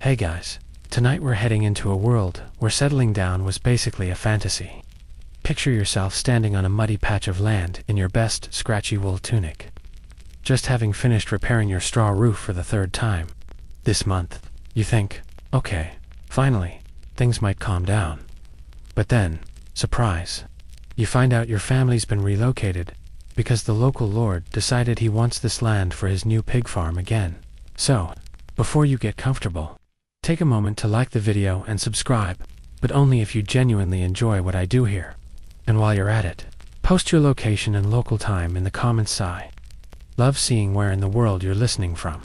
Hey guys, tonight we're heading into a world where settling down was basically a fantasy. Picture yourself standing on a muddy patch of land in your best scratchy wool tunic, just having finished repairing your straw roof for the third time this month. You think, okay, finally, things might calm down. But then, surprise, you find out your family's been relocated because the local lord decided he wants this land for his new pig farm again. So, before you get comfortable, take a moment to like the video and subscribe, but only if you genuinely enjoy what I do here. And while you're at it, post your location and local time in the comments. I love seeing where in the world you're listening from.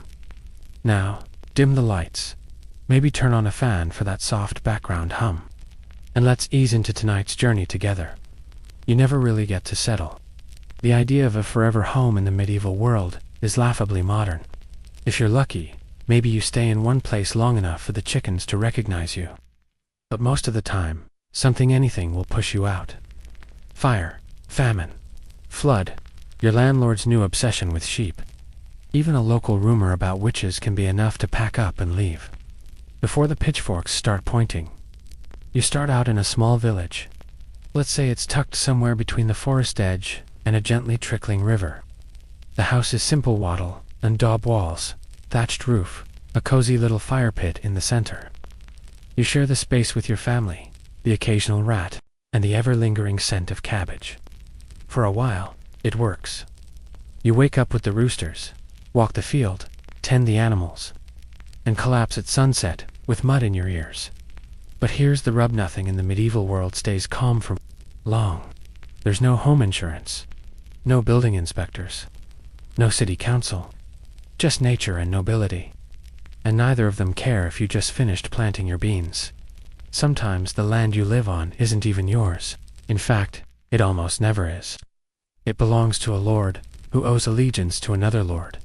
Now, dim the lights, maybe turn on a fan for that soft background hum, and let's ease into tonight's journey together. You never really get to settle. The idea of a forever home in the medieval world is laughably modern. If you're lucky, maybe you stay in one place long enough for the chickens to recognize you. But most of the time, anything will push you out. Fire, famine, flood, your landlord's new obsession with sheep. Even a local rumor about witches can be enough to pack up and leave before the pitchforks start pointing. You start out in a small village. Let's say it's tucked somewhere between the forest edge and a gently trickling river. The house is simple wattle and daub walls, thatched roof, a cozy little fire pit in the center. You share the space with your family, the occasional rat, and the ever-lingering scent of cabbage. For a while, it works. You wake up with the roosters, walk the field, tend the animals, and collapse at sunset with mud in your ears. But here's the rub: nothing in the medieval world stays calm for long. There's no home insurance, no building inspectors, no city council, just nature and nobility. And neither of them care if you just finished planting your beans. Sometimes the land you live on isn't even yours. In fact, it almost never is. It belongs to a lord, who owes allegiance to another lord,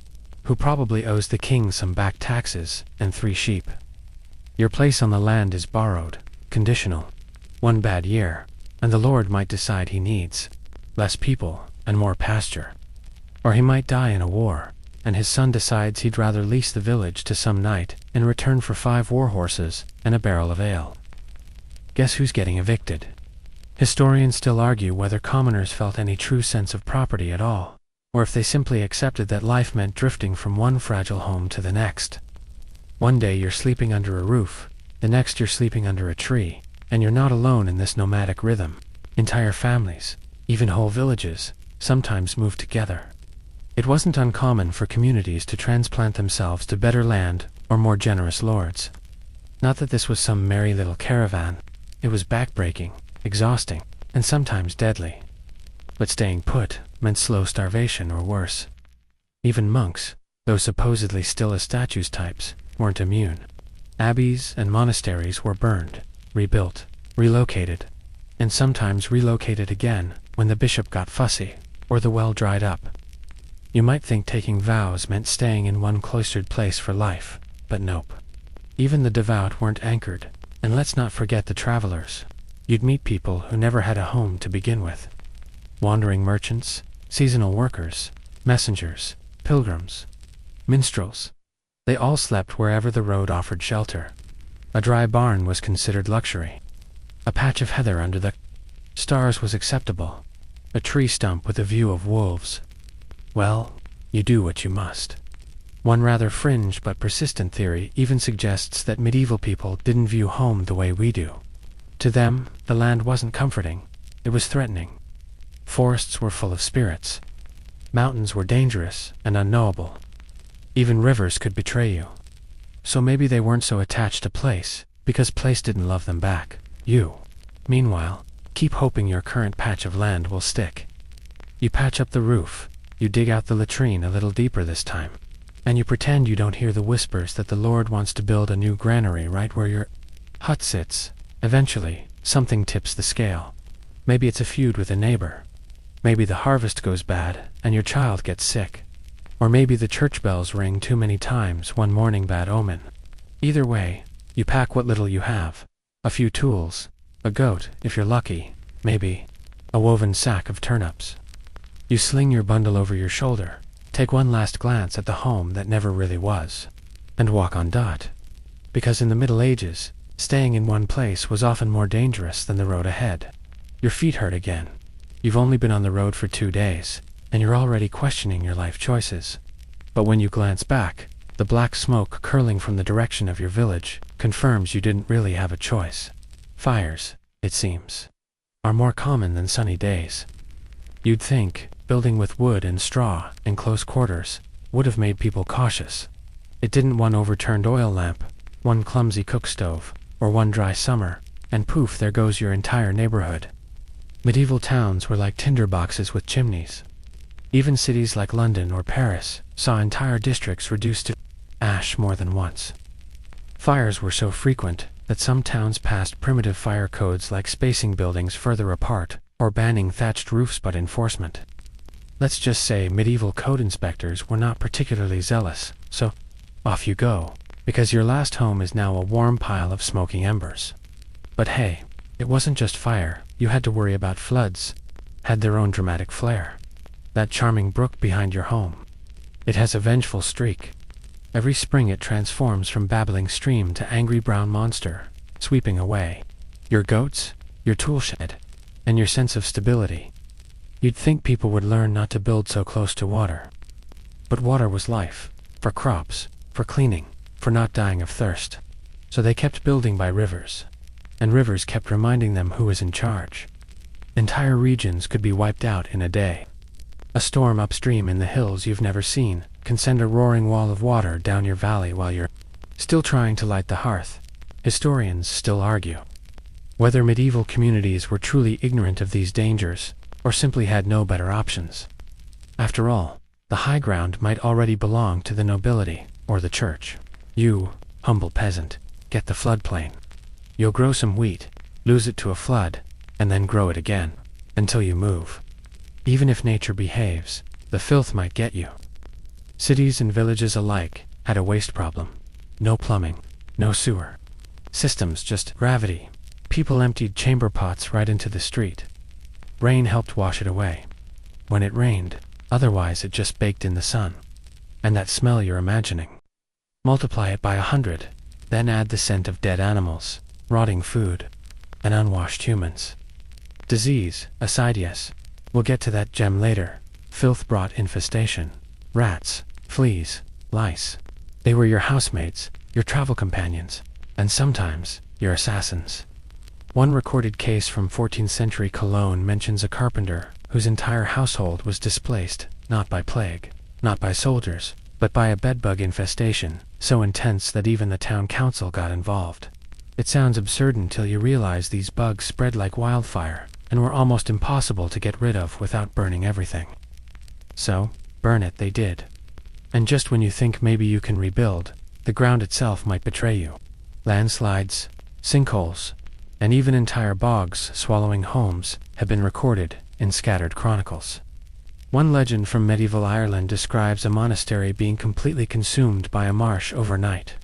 who probably owes the king some back taxes and 3 sheep. Your place on the land is borrowed, conditional. One bad year, and the lord might decide he needs less people and more pasture. Or he might die in a war, and his son decides he'd rather lease the village to some knight in return for 5 war horses and a barrel of ale. Guess who's getting evicted? Historians still argue whether commoners felt any true sense of property at all, or if they simply accepted that life meant drifting from one fragile home to the next. One day you're sleeping under a roof, the next you're sleeping under a tree, and you're not alone in this nomadic rhythm. Entire families, even whole villages, sometimes move together. It wasn't uncommon for communities to transplant themselves to better land or more generous lords. Not that this was some merry little caravan. It was backbreaking, exhausting, and sometimes deadly. But staying put meant slow starvation or worse. Even monks, though supposedly still as statues types, weren't immune. Abbeys and monasteries were burned, rebuilt, relocated, and sometimes relocated again when the bishop got fussy or the well dried up. You might think taking vows meant staying in one cloistered place for life, but nope. Even the devout weren't anchored, and let's not forget the travelers. You'd meet people who never had a home to begin with. Wandering merchants, seasonal workers, messengers, pilgrims, minstrels. They all slept wherever the road offered shelter. A dry barn was considered luxury. A patch of heather under the stars was acceptable. A tree stump with a view of wolves. Well, you do what you must. One rather fringe but persistent theory even suggests that medieval people didn't view home the way we do. To them, the land wasn't comforting, it was threatening. Forests were full of spirits. Mountains were dangerous and unknowable. Even rivers could betray you. So maybe they weren't so attached to place, because place didn't love them back. You, meanwhile, keep hoping your current patch of land will stick. You patch up the roof. You dig out the latrine a little deeper this time, and you pretend you don't hear the whispers that the Lord wants to build a new granary right where your hut sits. Eventually, something tips the scale. Maybe it's a feud with a neighbor. Maybe the harvest goes bad and your child gets sick. Or maybe the church bells ring too many times one morning, bad omen. Either way, you pack what little you have. A few tools, a goat if you're lucky, maybe a woven sack of turnips. You sling your bundle over your shoulder, take one last glance at the home that never really was, and walk on. because in the Middle Ages, staying in one place was often more dangerous than the road ahead. Your feet hurt again. You've only been on the road for 2 days, and you're already questioning your life choices. But when you glance back, the black smoke curling from the direction of your village confirms you didn't really have a choice. Fires, it seems, are more common than sunny days. You'd think building with wood and straw in close quarters would have made people cautious. It didn't. One overturned oil lamp, one clumsy cook stove, or one dry summer, and poof, there goes your entire neighborhood. Medieval towns were like tinder boxes with chimneys. Even cities like London or Paris saw entire districts reduced to ash more than once. Fires were so frequent that some towns passed primitive fire codes like spacing buildings further apart or banning thatched roofs, but enforcement. Let's just say medieval code inspectors were not particularly zealous, so off you go, because your last home is now a warm pile of smoking embers. But hey, it wasn't just fire. You had to worry about floods. Had their own dramatic flair. That charming brook behind your home. It has a vengeful streak. Every spring it transforms from babbling stream to angry brown monster, sweeping away your goats, your tool shed, and your sense of stability. You'd think people would learn not to build so close to water. But water was life, for crops, for cleaning, for not dying of thirst. So they kept building by rivers. And rivers kept reminding them who was in charge. Entire regions could be wiped out in a day. A storm upstream in the hills you've never seen can send a roaring wall of water down your valley while you're still trying to light the hearth. Historians still argue whether medieval communities were truly ignorant of these dangers or simply had no better options. After all, the high ground might already belong to the nobility or the church. You, humble peasant, get the floodplain. You'll grow some wheat, lose it to a flood, and then grow it again, until you move. Even if nature behaves, the filth might get you. Cities and villages alike had a waste problem. No plumbing, no sewer. Systems, just gravity. People emptied chamber pots right into the street. Rain helped wash it away. When it rained, otherwise it just baked in the sun. And that smell you're imagining. Multiply it by 100, then add the scent of dead animals, rotting food, and unwashed humans. Disease, aside, yes. We'll get to that gem later. Filth brought infestation. Rats, fleas, lice. They were your housemates, your travel companions, and sometimes your assassins. One recorded case from 14th century Cologne mentions a carpenter whose entire household was displaced, not by plague, not by soldiers, but by a bedbug infestation, so intense that even the town council got involved. It sounds absurd until you realize these bugs spread like wildfire, and were almost impossible to get rid of without burning everything. So, burn it they did. And just when you think maybe you can rebuild, the ground itself might betray you. Landslides, sinkholes, and even entire bogs swallowing homes have been recorded in scattered chronicles. One legend from medieval Ireland describes a monastery being completely consumed by a marsh overnight.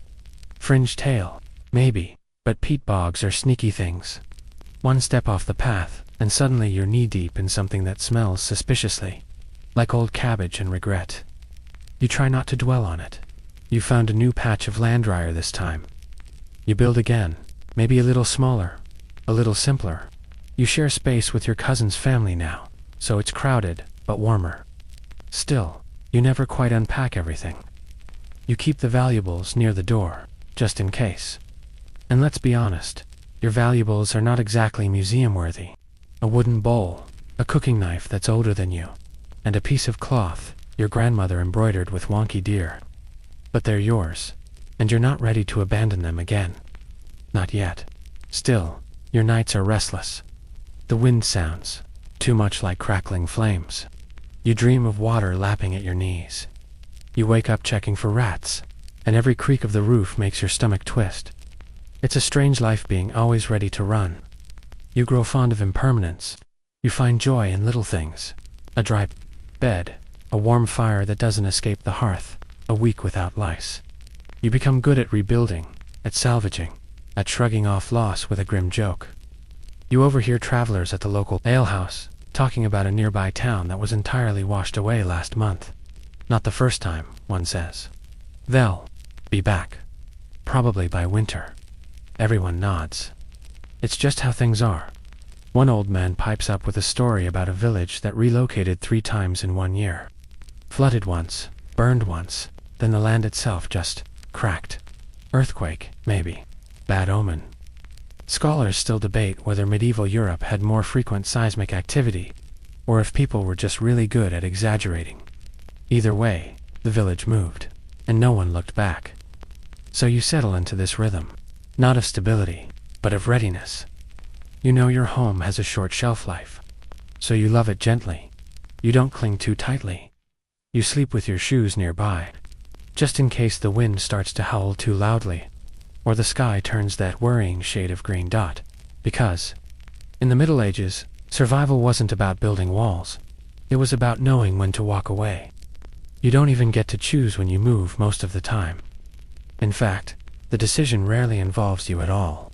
Fringe tale, maybe, but peat bogs are sneaky things. One step off the path, and suddenly you're knee-deep in something that smells suspiciously, like old cabbage and regret. You try not to dwell on it. You found a new patch of land dryer this time. You build again, maybe a little smaller, a little simpler. You share space with your cousin's family now, so it's crowded, but warmer. Still, you never quite unpack everything. You keep the valuables near the door, just in case. And let's be honest, your valuables are not exactly museum-worthy. A wooden bowl, a cooking knife that's older than you, and a piece of cloth your grandmother embroidered with wonky deer. But they're yours, and you're not ready to abandon them again. Not yet. Still, your nights are restless. The wind sounds too much like crackling flames. You dream of water lapping at your knees. You wake up checking for rats, and every creak of the roof makes your stomach twist. It's a strange life being always ready to run. You grow fond of impermanence. You find joy in little things. A dry bed, a warm fire that doesn't escape the hearth, a week without lice. You become good at rebuilding, at salvaging, at shrugging off loss with a grim joke. You overhear travelers at the local alehouse talking about a nearby town that was entirely washed away last month. Not the first time, one says. They'll be back. probably by winter. Everyone nods. It's just how things are. One old man pipes up with a story about a village that relocated 3 times in 1 year. Flooded once, burned once, then the land itself just cracked. Earthquake, maybe. Bad omen. Scholars still debate whether medieval Europe had more frequent seismic activity, or if people were just really good at exaggerating. Either way, the village moved, and no one looked back. So you settle into this rhythm, not of stability, but of readiness. You know your home has a short shelf life, so you love it gently. You don't cling too tightly. You sleep with your shoes nearby, just in case the wind starts to howl too loudly, or the sky turns that worrying shade of green dot, because, in the Middle Ages, survival wasn't about building walls. It was about knowing when to walk away. You don't even get to choose when you move most of the time. In fact, the decision rarely involves you at all.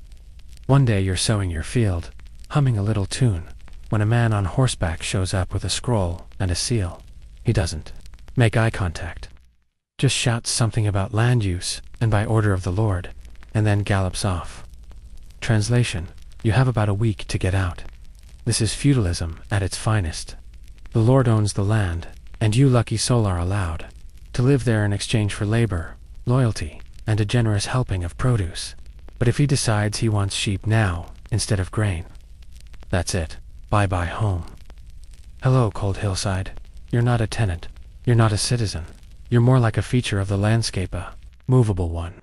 One day you're sowing your field, humming a little tune, when a man on horseback shows up with a scroll and a seal. He doesn't make eye contact, just shouts something about land use and by order of the Lord, and then gallops off. Translation: you have about a week to get out. This is feudalism at its finest. The Lord owns the land, and you lucky soul are allowed to live there in exchange for labor, loyalty, and a generous helping of produce. But if he decides he wants sheep now, instead of grain, that's it. Bye-bye home. Hello, cold hillside. You're not a tenant. You're not a citizen. You're more like a feature of the landscape, a movable one.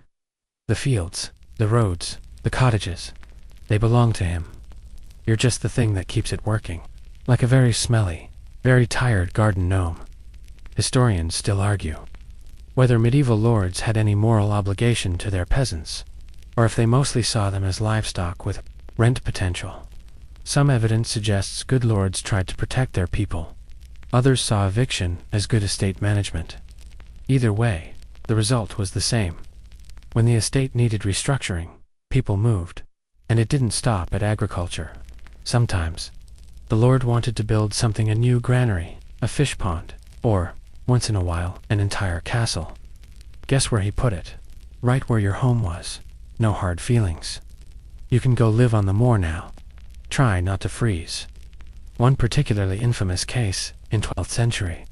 The fields, the roads, the cottages, they belong to him. You're just the thing that keeps it working, like a very smelly, very tired garden gnome. Historians still argue whether medieval lords had any moral obligation to their peasants, or if they mostly saw them as livestock with rent potential. Some evidence suggests good lords tried to protect their people. Others saw eviction as good estate management. Either way, the result was the same. When the estate needed restructuring, people moved, and it didn't stop at agriculture. Sometimes, the lord wanted to build something: a new granary, a fish pond, or, once in a while, an entire castle. Guess where he put it? Right where your home was. No hard feelings. You can go live on the moor now. Try not to freeze. One particularly infamous case, in 12th century,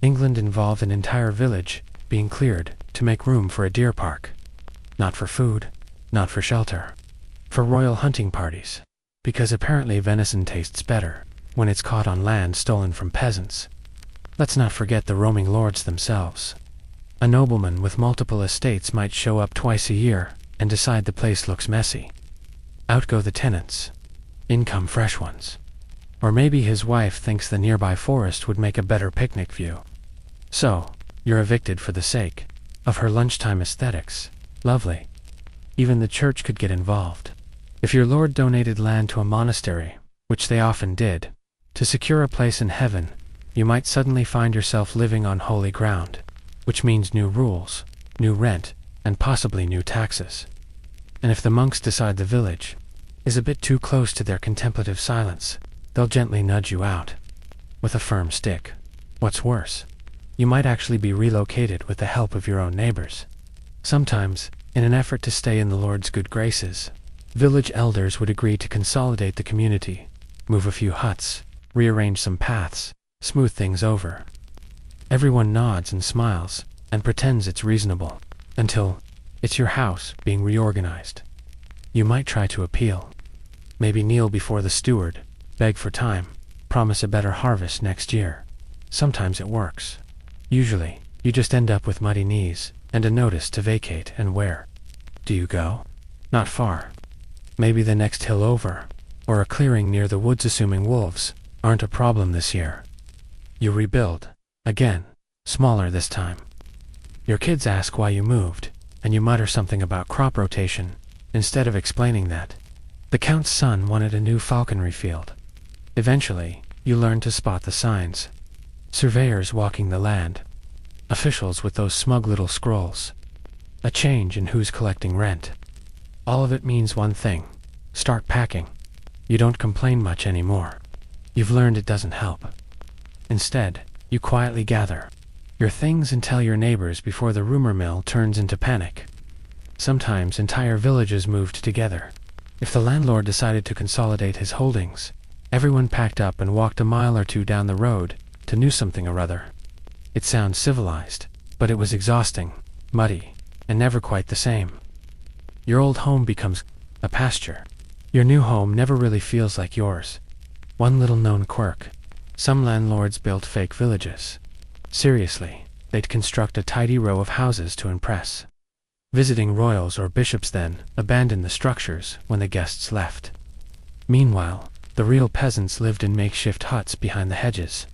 England, involved an entire village being cleared to make room for a deer park. Not for food, not for shelter, for royal hunting parties, because apparently venison tastes better when it's caught on land stolen from peasants. Let's not forget the roaming lords themselves. A nobleman with multiple estates might show up twice a year and decide the place looks messy. Out go the tenants. In come fresh ones. Or maybe his wife thinks the nearby forest would make a better picnic view. So, you're evicted for the sake of her lunchtime aesthetics. Lovely. Even the church could get involved. If your lord donated land to a monastery, which they often did, to secure a place in heaven, you might suddenly find yourself living on holy ground, which means new rules, new rent, and possibly new taxes. And if the monks decide the village is a bit too close to their contemplative silence, they'll gently nudge you out with a firm stick. What's worse, you might actually be relocated with the help of your own neighbors. Sometimes, in an effort to stay in the Lord's good graces, village elders would agree to consolidate the community, move a few huts, rearrange some paths, smooth things over. Everyone nods and smiles and pretends it's reasonable, until it's your house being reorganized. You might try to appeal. Maybe kneel before the steward, beg for time, promise a better harvest next year. Sometimes it works. Usually, you just end up with muddy knees and a notice to vacate. And where do you go? Not far. Maybe the next hill over, or a clearing near the woods, assuming wolves aren't a problem this year. You rebuild. Again, smaller this time. Your kids ask why you moved, and you mutter something about crop rotation, instead of explaining that the Count's son wanted a new falconry field. Eventually, you learn to spot the signs. Surveyors walking the land. Officials with those smug little scrolls. A change in who's collecting rent. All of it means one thing: start packing. You don't complain much anymore. You've learned it doesn't help. Instead, you quietly gather your things and tell your neighbors before the rumor mill turns into panic. Sometimes entire villages moved together. If the landlord decided to consolidate his holdings, everyone packed up and walked a mile or two down the road to new something or other. It sounds civilized, but it was exhausting, muddy, and never quite the same. Your old home becomes a pasture. Your new home never really feels like yours. One little known quirk: some landlords built fake villages. Seriously, they'd construct a tidy row of houses to impress. Visiting royals or bishops then abandoned the structures when the guests left. Meanwhile, the real peasants lived in makeshift huts behind the hedges.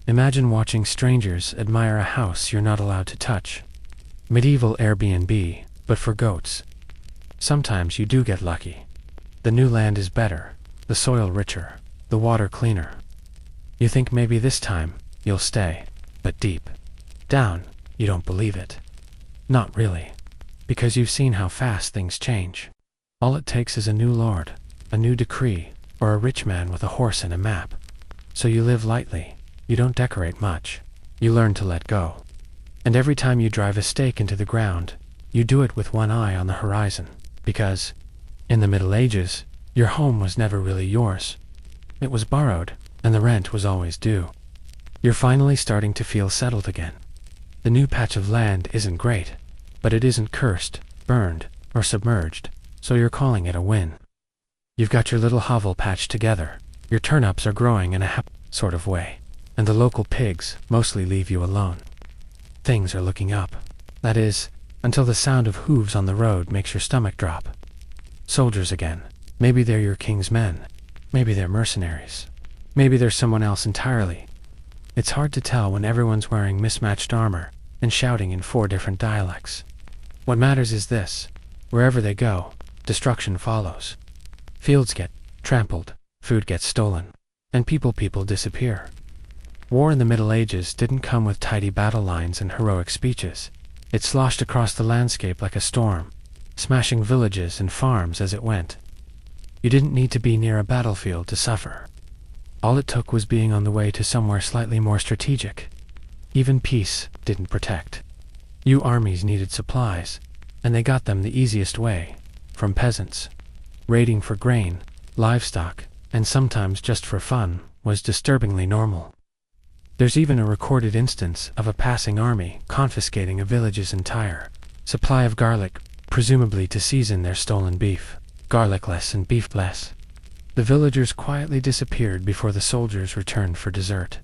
Imagine watching strangers admire a house you're not allowed to touch. Medieval Airbnb, but for goats. Sometimes you do get lucky. The new land is better, the soil richer, the water cleaner. You think maybe this time you'll stay, but deep down, you don't believe it. Not really, because you've seen how fast things change. All it takes is a new lord, a new decree, or a rich man with a horse and a map. So you live lightly, you don't decorate much, you learn to let go. And every time you drive a stake into the ground, you do it with one eye on the horizon, because, in the Middle Ages, your home was never really yours. It was borrowed, and the rent was always due. You're finally starting to feel settled again. The new patch of land isn't great, but it isn't cursed, burned, or submerged, so you're calling it a win. You've got your little hovel patched together, your turnips are growing in a happy sort of way, and the local pigs mostly leave you alone. Things are looking up. That is, until the sound of hooves on the road makes your stomach drop. Soldiers again. Maybe they're your king's men. Maybe they're mercenaries. Maybe they're someone else entirely. It's hard to tell when everyone's wearing mismatched armor and shouting in 4 different dialects. What matters is this: wherever they go, destruction follows. Fields get trampled, food gets stolen, and people disappear. War in the Middle Ages didn't come with tidy battle lines and heroic speeches. It sloshed across the landscape like a storm, smashing villages and farms as it went. You didn't need to be near a battlefield to suffer. All it took was being on the way to somewhere slightly more strategic. Even peace didn't protect. You armies needed supplies, and they got them the easiest way, from peasants. Raiding for grain, livestock, and sometimes just for fun, was disturbingly normal. There's even a recorded instance of a passing army confiscating a village's entire supply of garlic, presumably to season their stolen beef. Garlicless and beefless. The villagers quietly disappeared before the soldiers returned for dessert.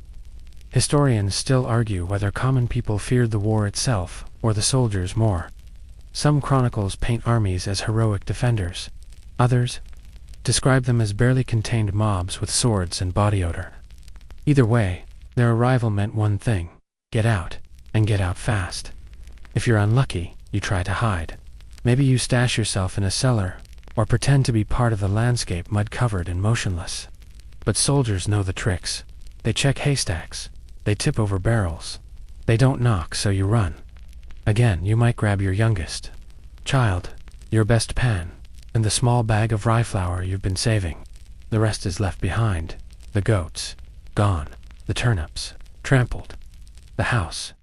Historians still argue whether common people feared the war itself or the soldiers more. Some chronicles paint armies as heroic defenders. Others describe them as barely contained mobs with swords and body odor. Either way, their arrival meant one thing: get out, and get out fast. If you're unlucky, you try to hide. Maybe you stash yourself in a cellar, or pretend to be part of the landscape mud-covered and motionless. But soldiers know the tricks. They check haystacks. They tip over barrels. They don't knock, so you run. Again, you might grab your youngest child, your best pan, and the small bag of rye flour you've been saving. The rest is left behind. The goats, gone. The turnips, trampled. The house,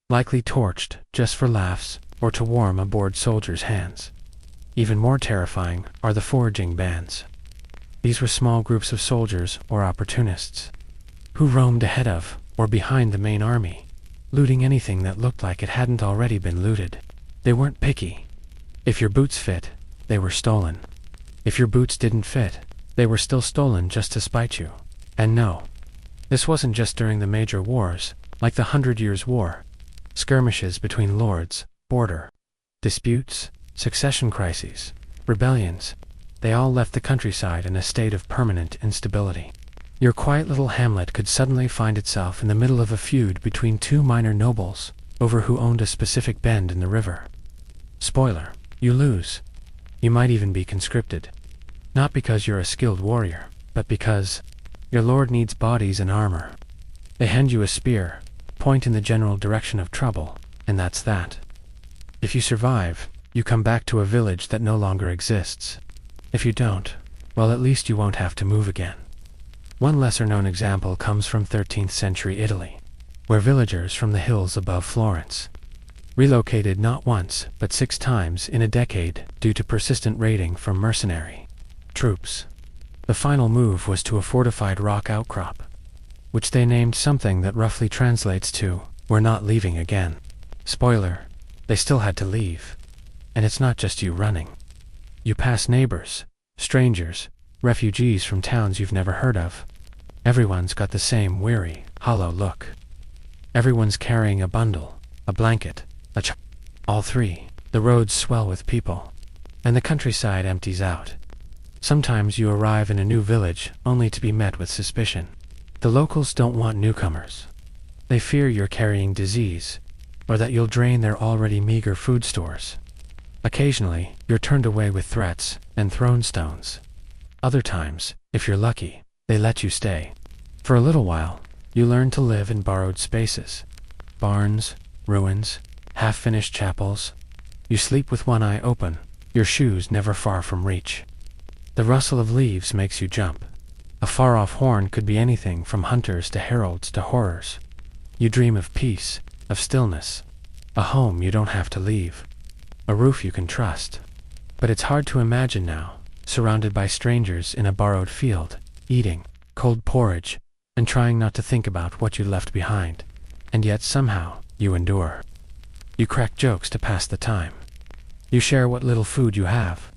likely torched just for laughs or to warm a bored soldier's hands. Even more terrifying are the foraging bands. These were small groups of soldiers or opportunists who roamed ahead of or behind the main army, looting anything that looked like it hadn't already been looted. They weren't picky. If your boots fit, they were stolen. If your boots didn't fit, they were still stolen just to spite you. And no, this wasn't just during the major wars, like the 100 Years' War. Skirmishes between lords, border disputes, succession crises, rebellions, they all left the countryside in a state of permanent instability. Your quiet little hamlet could suddenly find itself in the middle of a feud between 2 minor nobles over who owned a specific bend in the river. Spoiler, you lose. You might even be conscripted. Not because you're a skilled warrior, but because your lord needs bodies and armor. They hand you a spear, point in the general direction of trouble, and that's that. If you survive, you come back to a village that no longer exists. If you don't, well, at least you won't have to move again. One lesser-known example comes from 13th century Italy, where villagers from the hills above Florence Relocated not once, but 6 times in a decade due to persistent raiding from mercenary troops. The final move was to a fortified rock outcrop, which they named something that roughly translates to, "We're not leaving again." Spoiler, they still had to leave. And it's not just you running. You pass neighbors, strangers, refugees from towns you've never heard of. Everyone's got the same weary, hollow look. Everyone's carrying a bundle, a blanket, all 3. The roads swell with people, and the countryside empties out. Sometimes you arrive in a new village only to be met with suspicion. The locals don't want newcomers. They fear you're carrying disease, or that you'll drain their already meager food stores. Occasionally, you're turned away with threats and thrown stones. Other times, if you're lucky, they let you stay. For a little while, you learn to live in borrowed spaces. Barns, ruins, half-finished chapels. You sleep with one eye open, your shoes never far from reach. The rustle of leaves makes you jump. A far-off horn could be anything from hunters to heralds to horrors. You dream of peace, of stillness, a home you don't have to leave, a roof you can trust. But it's hard to imagine now, surrounded by strangers in a borrowed field, eating cold porridge, and trying not to think about what you left behind. And yet somehow, you endure. You crack jokes to pass the time. You share what little food you have.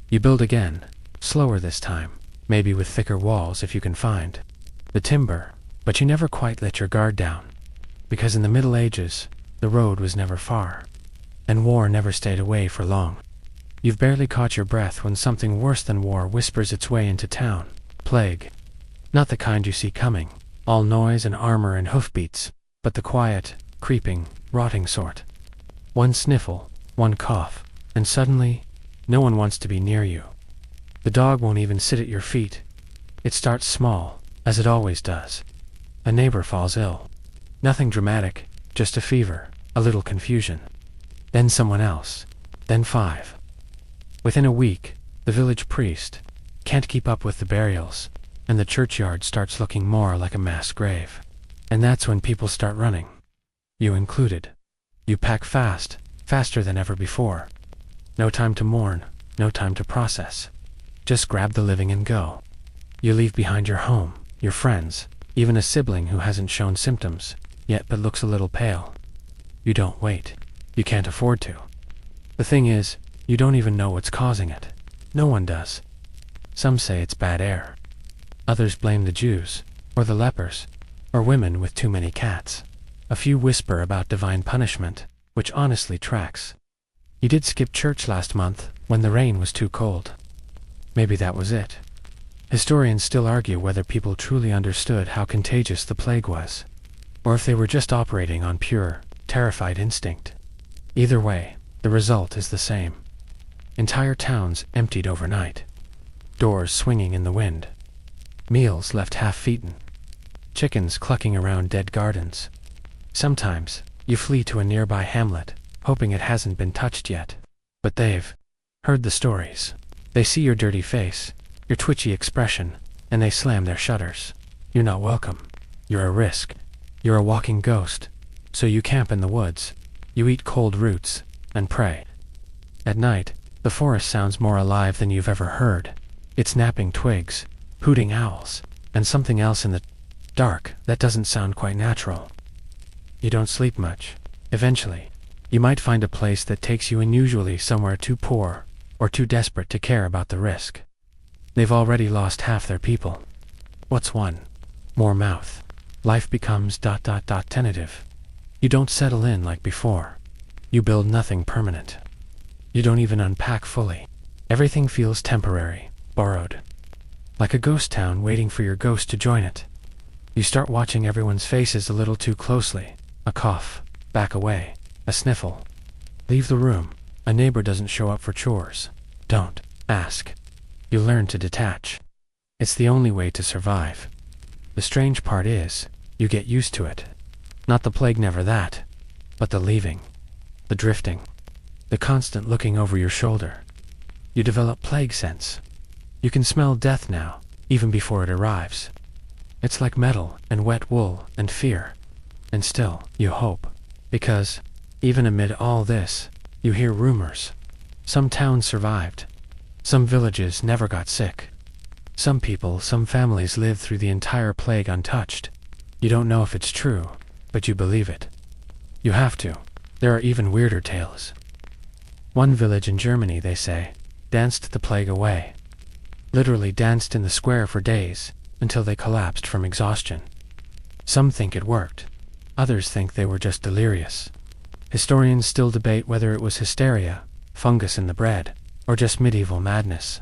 You build again, slower this time, maybe with thicker walls if you can find the timber, but you never quite let your guard down. Because in the Middle Ages, the road was never far, and war never stayed away for long. You've barely caught your breath when something worse than war whispers its way into town. Plague. Not the kind you see coming, all noise and armor and hoofbeats, but the quiet, creeping, rotting sort. One sniffle, one cough, and suddenly, no one wants to be near you. The dog won't even sit at your feet. It starts small, as it always does. A neighbor falls ill. Nothing dramatic, just a fever, a little confusion. Then someone else, then 5. Within a week, the village priest can't keep up with the burials, and the churchyard starts looking more like a mass grave. And that's when people start running. You included. You pack fast, faster than ever before. No time to mourn, no time to process. Just grab the living and go. You leave behind your home, your friends, even a sibling who hasn't shown symptoms, yet but looks a little pale. You don't wait. You can't afford to. The thing is, you don't even know what's causing it. No one does. Some say it's bad air. Others blame the Jews, or the lepers, or women with too many cats. A few whisper about divine punishment, which honestly tracks. You did skip church last month when the rain was too cold. Maybe that was it. Historians still argue whether people truly understood how contagious the plague was, or if they were just operating on pure, terrified instinct. Either way, the result is the same. Entire towns emptied overnight. Doors swinging in the wind. Meals left half-eaten. Chickens clucking around dead gardens. Sometimes, you flee to a nearby hamlet, hoping it hasn't been touched yet. But they've heard the stories. They see your dirty face, your twitchy expression, and they slam their shutters. You're not welcome. You're a risk. You're a walking ghost. So you camp in the woods. You eat cold roots, and pray. At night, the forest sounds more alive than you've ever heard. It's napping twigs, hooting owls, and something else in the dark that doesn't sound quite natural. You don't sleep much. Eventually, you might find a place that takes you in, usually somewhere too poor or too desperate to care about the risk. They've already lost half their people. What's one more mouth? Life becomes ... tentative. You don't settle in like before. You build nothing permanent. You don't even unpack fully. Everything feels temporary, borrowed. Like a ghost town waiting for your ghost to join it. You start watching everyone's faces a little too closely. A cough, back away, a sniffle. Leave the room. A neighbor doesn't show up for chores. Don't ask. You learn to detach. It's the only way to survive. The strange part is, you get used to it. Not the plague, never that, but the leaving, the drifting, the constant looking over your shoulder. You develop plague sense. You can smell death now, even before it arrives. It's like metal and wet wool and fear. And still, you hope. Because, Even amid all this, you hear rumors. Some towns survived. Some villages never got sick. Some people, some families lived through the entire plague untouched. You don't know if it's true, but you believe it. You have to. There are even weirder tales. One village in Germany, they say, danced the plague away. Literally danced in the square for days, until they collapsed from exhaustion. Some think it worked. Others think they were just delirious. Historians still debate whether it was hysteria, fungus in the bread, or just medieval madness.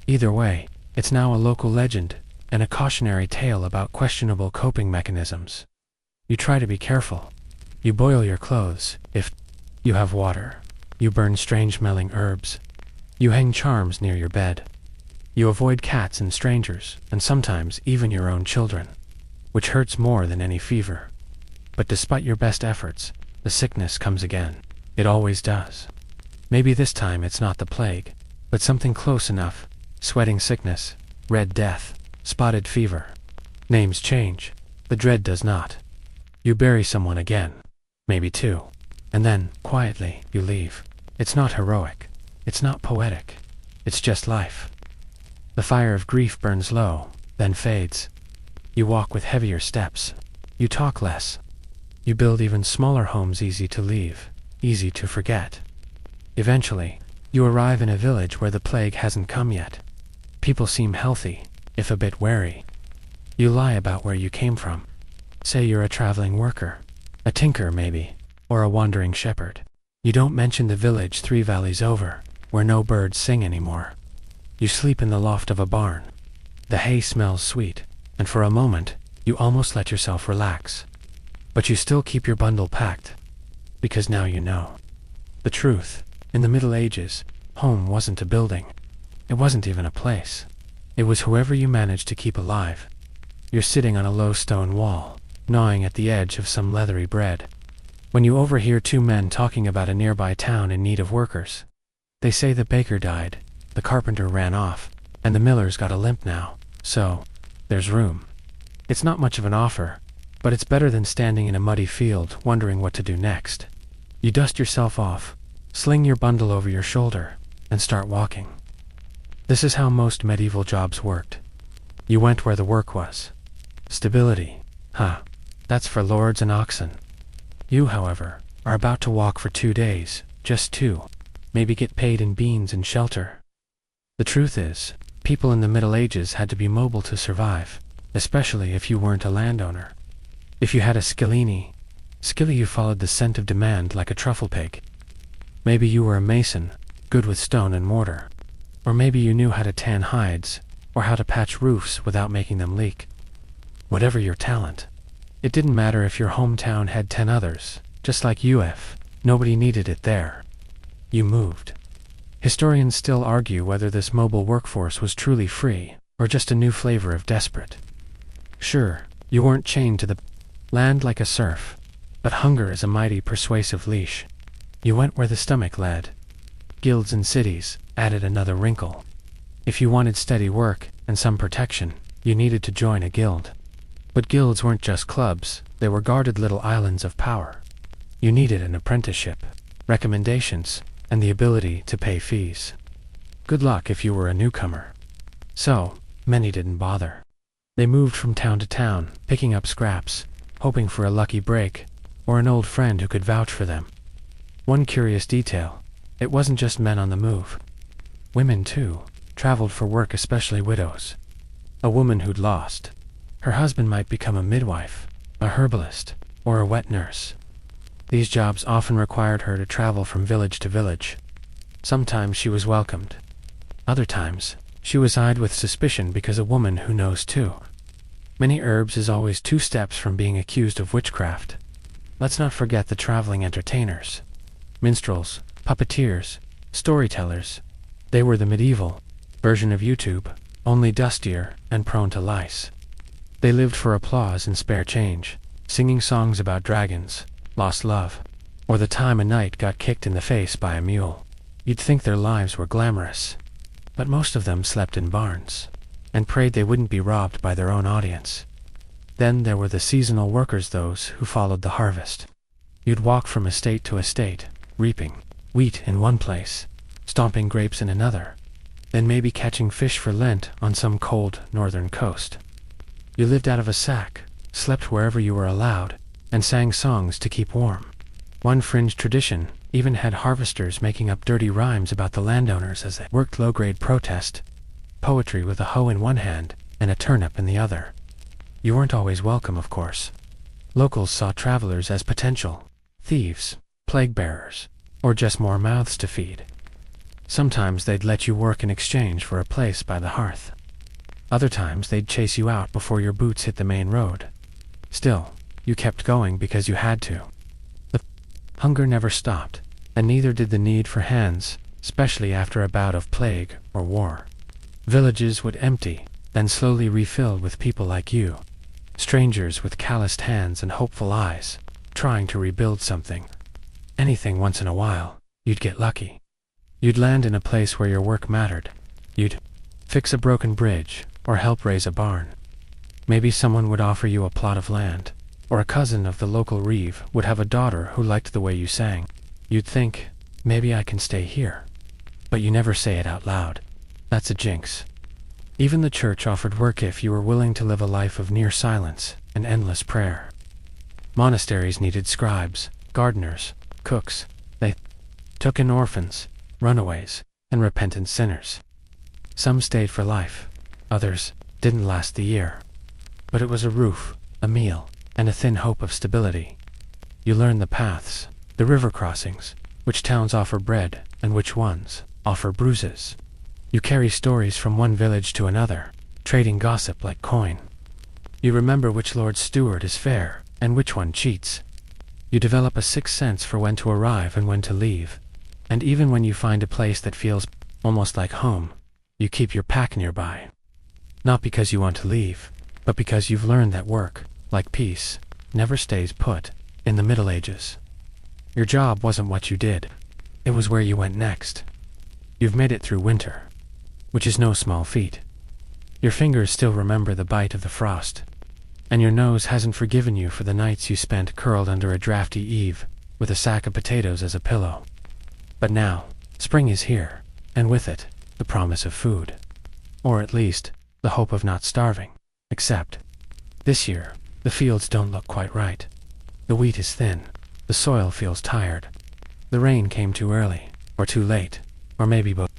Either way, it's now a local legend, and a cautionary tale about questionable coping mechanisms. You try to be careful. You boil your clothes, if you have water. You burn strange-smelling herbs. You hang charms near your bed. You avoid cats and strangers, and sometimes even your own children, which hurts more than any fever. But despite your best efforts, the sickness comes again. It always does. Maybe this time it's not the plague, but something close enough. Sweating sickness, red death, spotted fever. Names change. The dread does not. You bury someone again. Maybe two. And then, quietly, you leave. It's not heroic. It's not poetic. It's just life. The fire of grief burns low, then fades. You walk with heavier steps. You talk less. You build even smaller homes easy to leave, easy to forget. Eventually, you arrive in a village where the plague hasn't come yet. People seem healthy, if a bit wary. You lie about where you came from. Say you're a traveling worker, a tinker maybe, or a wandering shepherd. You don't mention the village 3 valleys over, where no birds sing anymore. You sleep in the loft of a barn. The hay smells sweet, and for a moment, you almost let yourself relax. But you still keep your bundle packed, because now you know. The truth, in the Middle Ages, home wasn't a building. It wasn't even a place. It was whoever you managed to keep alive. You're sitting on a low stone wall, gnawing at the edge of some leathery bread, when you overhear 2 men talking about a nearby town in need of workers. They say the baker died, the carpenter ran off, and the miller's got a limp now, so there's room. It's not much of an offer, but it's better than standing in a muddy field wondering what to do next. You dust yourself off, sling your bundle over your shoulder, and start walking. This is how most medieval jobs worked. You went where the work was. Stability. That's for lords and oxen. You, however, are about to walk for 2 days, just 2, maybe get paid in beans and shelter. The truth is, people in the Middle Ages had to be mobile to survive, especially if you weren't a landowner. If you had a skillini, you followed the scent of demand like a truffle pig. Maybe you were a mason, good with stone and mortar. Or maybe you knew how to tan hides, or how to patch roofs without making them leak. Whatever your talent. It didn't matter if your hometown had 10 others, just like UF, nobody needed it there. You moved. Historians still argue whether this mobile workforce was truly free, or just a new flavor of desperate. Sure, you weren't chained to the land like a serf, but hunger is a mighty persuasive leash. You went where the stomach led. Guilds and cities added another wrinkle. If you wanted steady work and some protection, you needed to join a guild. But guilds weren't just clubs, they were guarded little islands of power. You needed an apprenticeship, recommendations, and the ability to pay fees. Good luck if you were a newcomer. So, many didn't bother. They moved from town to town, picking up scraps, hoping for a lucky break, or an old friend who could vouch for them. One curious detail, it wasn't just men on the move. Women, too, traveled for work, especially widows. A woman who'd lost. Her husband might become a midwife, a herbalist, or a wet nurse. These jobs often required her to travel from village to village. Sometimes she was welcomed. Other times, she was eyed with suspicion because a woman who knows too many herbs is always 2 steps from being accused of witchcraft. Let's not forget the traveling entertainers. Minstrels, puppeteers, storytellers. They were the medieval version of YouTube, only dustier and prone to lice. They lived for applause and spare change, singing songs about dragons, lost love, or the time a knight got kicked in the face by a mule. You'd think their lives were glamorous, but most of them slept in barns, and prayed they wouldn't be robbed by their own audience. Then there were the seasonal workers, those who followed the harvest. You'd walk from estate to estate, reaping wheat in one place, stomping grapes in another, then maybe catching fish for Lent on some cold northern coast. You lived out of a sack, slept wherever you were allowed, and sang songs to keep warm. One fringe tradition even had harvesters making up dirty rhymes about the landowners as they worked low-grade protest, poetry with a hoe in one hand and a turnip in the other. You weren't always welcome, of course. Locals saw travelers as potential thieves, plague-bearers, or just more mouths to feed. Sometimes they'd let you work in exchange for a place by the hearth. Other times they'd chase you out before your boots hit the main road. Still, you kept going because you had to. The hunger never stopped, and neither did the need for hands, especially after a bout of plague or war. Villages would empty, then slowly refill with people like you, strangers with calloused hands and hopeful eyes, trying to rebuild something. Anything once in a while, you'd get lucky. You'd land in a place where your work mattered. You'd fix a broken bridge, or help raise a barn. Maybe someone would offer you a plot of land, or a cousin of the local reeve would have a daughter who liked the way you sang. You'd think, maybe I can stay here. But you never say it out loud. That's a jinx. Even the church offered work if you were willing to live a life of near silence and endless prayer. Monasteries needed scribes, gardeners, cooks. They took in orphans, runaways, and repentant sinners. Some stayed for life, others didn't last the year. But it was a roof, a meal, and a thin hope of stability. You learn the paths, the river crossings, which towns offer bread and which ones offer bruises. You carry stories from one village to another, trading gossip like coin. You remember which Lord's steward is fair and which one cheats. You develop a sixth sense for when to arrive and when to leave. And even when you find a place that feels almost like home, you keep your pack nearby. Not because you want to leave, but because you've learned that work, like peace, never stays put in the Middle Ages. Your job wasn't what you did. It was where you went next. You've made it through winter, which is no small feat. Your fingers still remember the bite of the frost, and your nose hasn't forgiven you for the nights you spent curled under a drafty eave with a sack of potatoes as a pillow. But now, spring is here, and with it, the promise of food. Or at least, the hope of not starving. Except, this year, the fields don't look quite right. The wheat is thin, the soil feels tired. The rain came too early, or too late, or maybe both.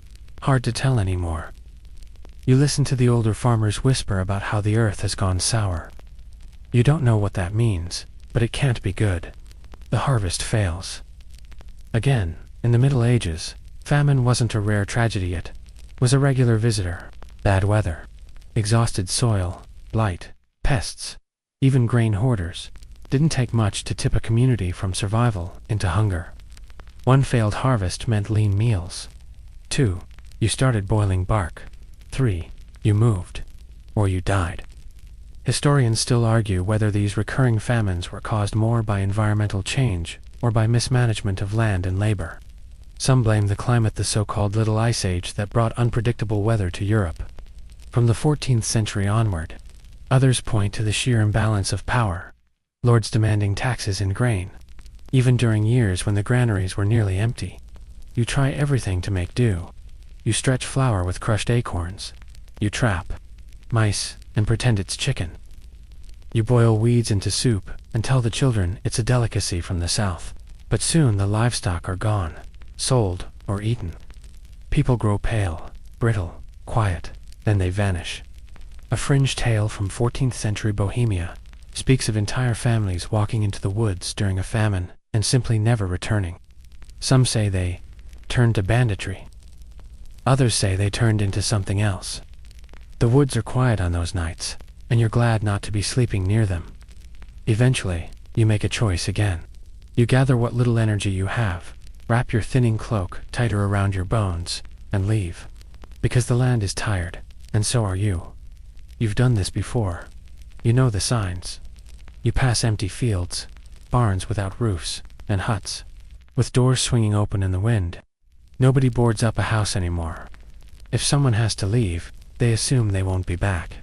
Hard to tell anymore. You listen to the older farmers whisper about how the earth has gone sour. You don't know what that means, but it can't be good. The harvest fails. Again, in the Middle Ages, famine wasn't a rare tragedy, it was a regular visitor. Bad weather, exhausted soil, blight, pests, even grain hoarders. Didn't take much to tip a community from survival into hunger. One failed harvest meant lean meals. 2, you started boiling bark. 3, you moved, or you died. Historians still argue whether these recurring famines were caused more by environmental change or by mismanagement of land and labor. Some blame the climate, the so-called Little Ice Age that brought unpredictable weather to Europe from the 14th century onward. Others point to the sheer imbalance of power, lords demanding taxes in grain, even during years when the granaries were nearly empty. You try everything to make do. You stretch flour with crushed acorns. You trap mice and pretend it's chicken. You boil weeds into soup and tell the children it's a delicacy from the south. But soon the livestock are gone, sold or eaten. People grow pale, brittle, quiet, then they vanish. A fringe tale from 14th century Bohemia speaks of entire families walking into the woods during a famine and simply never returning. Some say they turned to banditry. Others say they turned into something else. The woods are quiet on those nights, and you're glad not to be sleeping near them. Eventually, you make a choice again. You gather what little energy you have, wrap your thinning cloak tighter around your bones, and leave. Because the land is tired, and so are you. You've done this before. You know the signs. You pass empty fields, barns without roofs, and huts with doors swinging open in the wind. Nobody boards up a house anymore. If someone has to leave, they assume they won't be back.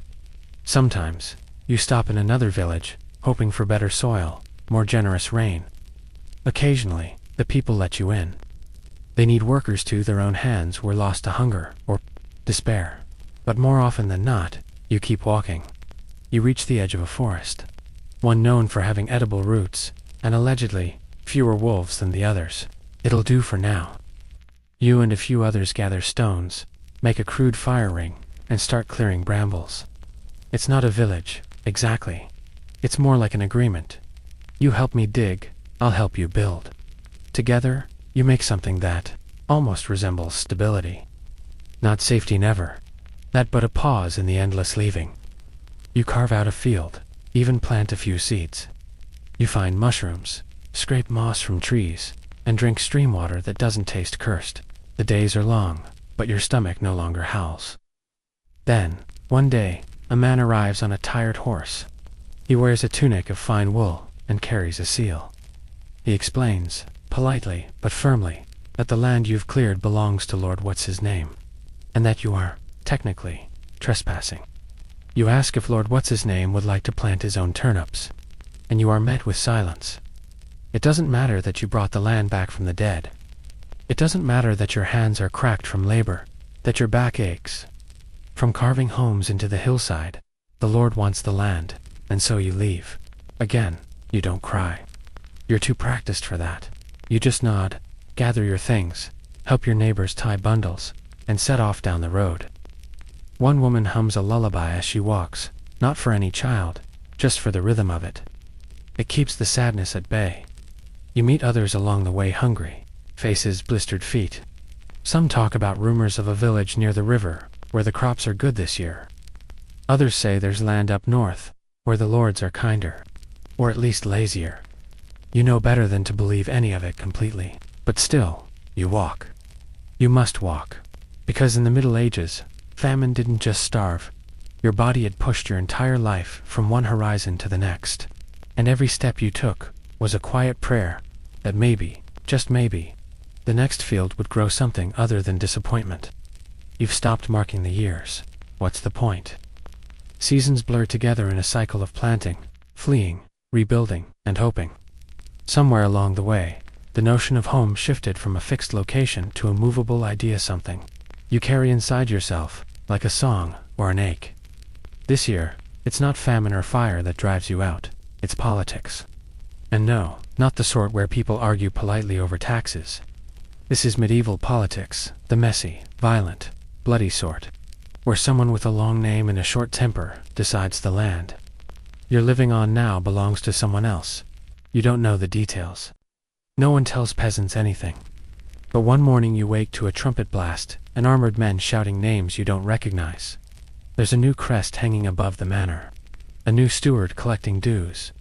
Sometimes, you stop in another village, hoping for better soil, more generous rain. Occasionally, the people let you in. They need workers too. Their own hands were lost to hunger or despair. But more often than not, you keep walking. You reach the edge of a forest, one known for having edible roots, and allegedly fewer wolves than the others. It'll do for now. You and a few others gather stones, make a crude fire ring, and start clearing brambles. It's not a village, exactly. It's more like an agreement. You help me dig, I'll help you build. Together, you make something that almost resembles stability. Not safety never. That but a pause in the endless leaving. You carve out a field, even plant a few seeds. You find mushrooms, scrape moss from trees, and drink stream water that doesn't taste cursed. The days are long, but your stomach no longer howls. Then, one day, a man arrives on a tired horse. He wears a tunic of fine wool and carries a seal. He explains, politely but firmly, that the land you've cleared belongs to Lord What's-His-Name, and that you are, technically, trespassing. You ask if Lord What's-His-Name would like to plant his own turnips, and you are met with silence. It doesn't matter that you brought the land back from the dead. It doesn't matter that your hands are cracked from labor, that your back aches. From carving homes into the hillside, the Lord wants the land, and so you leave. Again, you don't cry. You're too practiced for that. You just nod, gather your things, help your neighbors tie bundles, and set off down the road. One woman hums a lullaby as she walks, not for any child, just for the rhythm of it. It keeps the sadness at bay. You meet others along the way hungry, faces blistered feet. Some talk about rumors of a village near the river, where the crops are good this year. Others say there's land up north, where the lords are kinder, or at least lazier. You know better than to believe any of it completely, but still, you walk. You must walk, because in the Middle Ages, famine didn't just starve. Your body had pushed your entire life from one horizon to the next, and every step you took was a quiet prayer that maybe, just maybe, the next field would grow something other than disappointment. You've stopped marking the years. What's the point? Seasons blur together in a cycle of planting, fleeing, rebuilding, and hoping. Somewhere along the way, the notion of home shifted from a fixed location to a movable idea, something you carry inside yourself, like a song or an ache. This year, it's not famine or fire that drives you out, it's politics. And no, not the sort where people argue politely over taxes. This is medieval politics, the messy, violent, bloody sort, where someone with a long name and a short temper decides the land you're living on now belongs to someone else. You don't know the details. No one tells peasants anything. But one morning you wake to a trumpet blast, and armored men shouting names you don't recognize. There's a new crest hanging above the manor, a new steward collecting dues,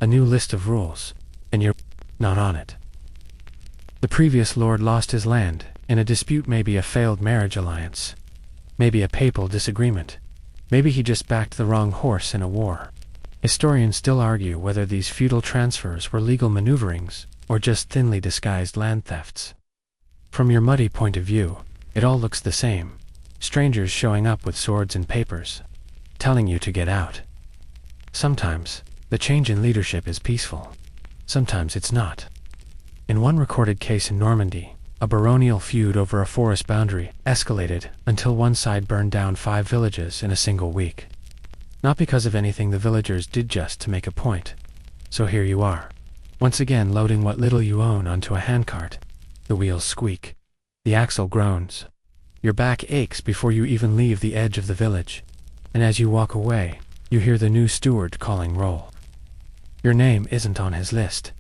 a new list of rules, and you're not on it. The previous lord lost his land in a dispute, maybe a failed marriage alliance, maybe a papal disagreement, maybe he just backed the wrong horse in a war. Historians still argue whether these feudal transfers were legal maneuverings or just thinly disguised land thefts. From your muddy point of view, it all looks the same. Strangers showing up with swords and papers, telling you to get out. Sometimes, the change in leadership is peaceful. Sometimes it's not. In one recorded case in Normandy, a baronial feud over a forest boundary escalated until one side burned down 5 villages in a single week. Not because of anything the villagers did, just to make a point. So here you are, once again loading what little you own onto a handcart. The wheels squeak. The axle groans. Your back aches before you even leave the edge of the village. And as you walk away, you hear the new steward calling roll. Your name isn't on his list.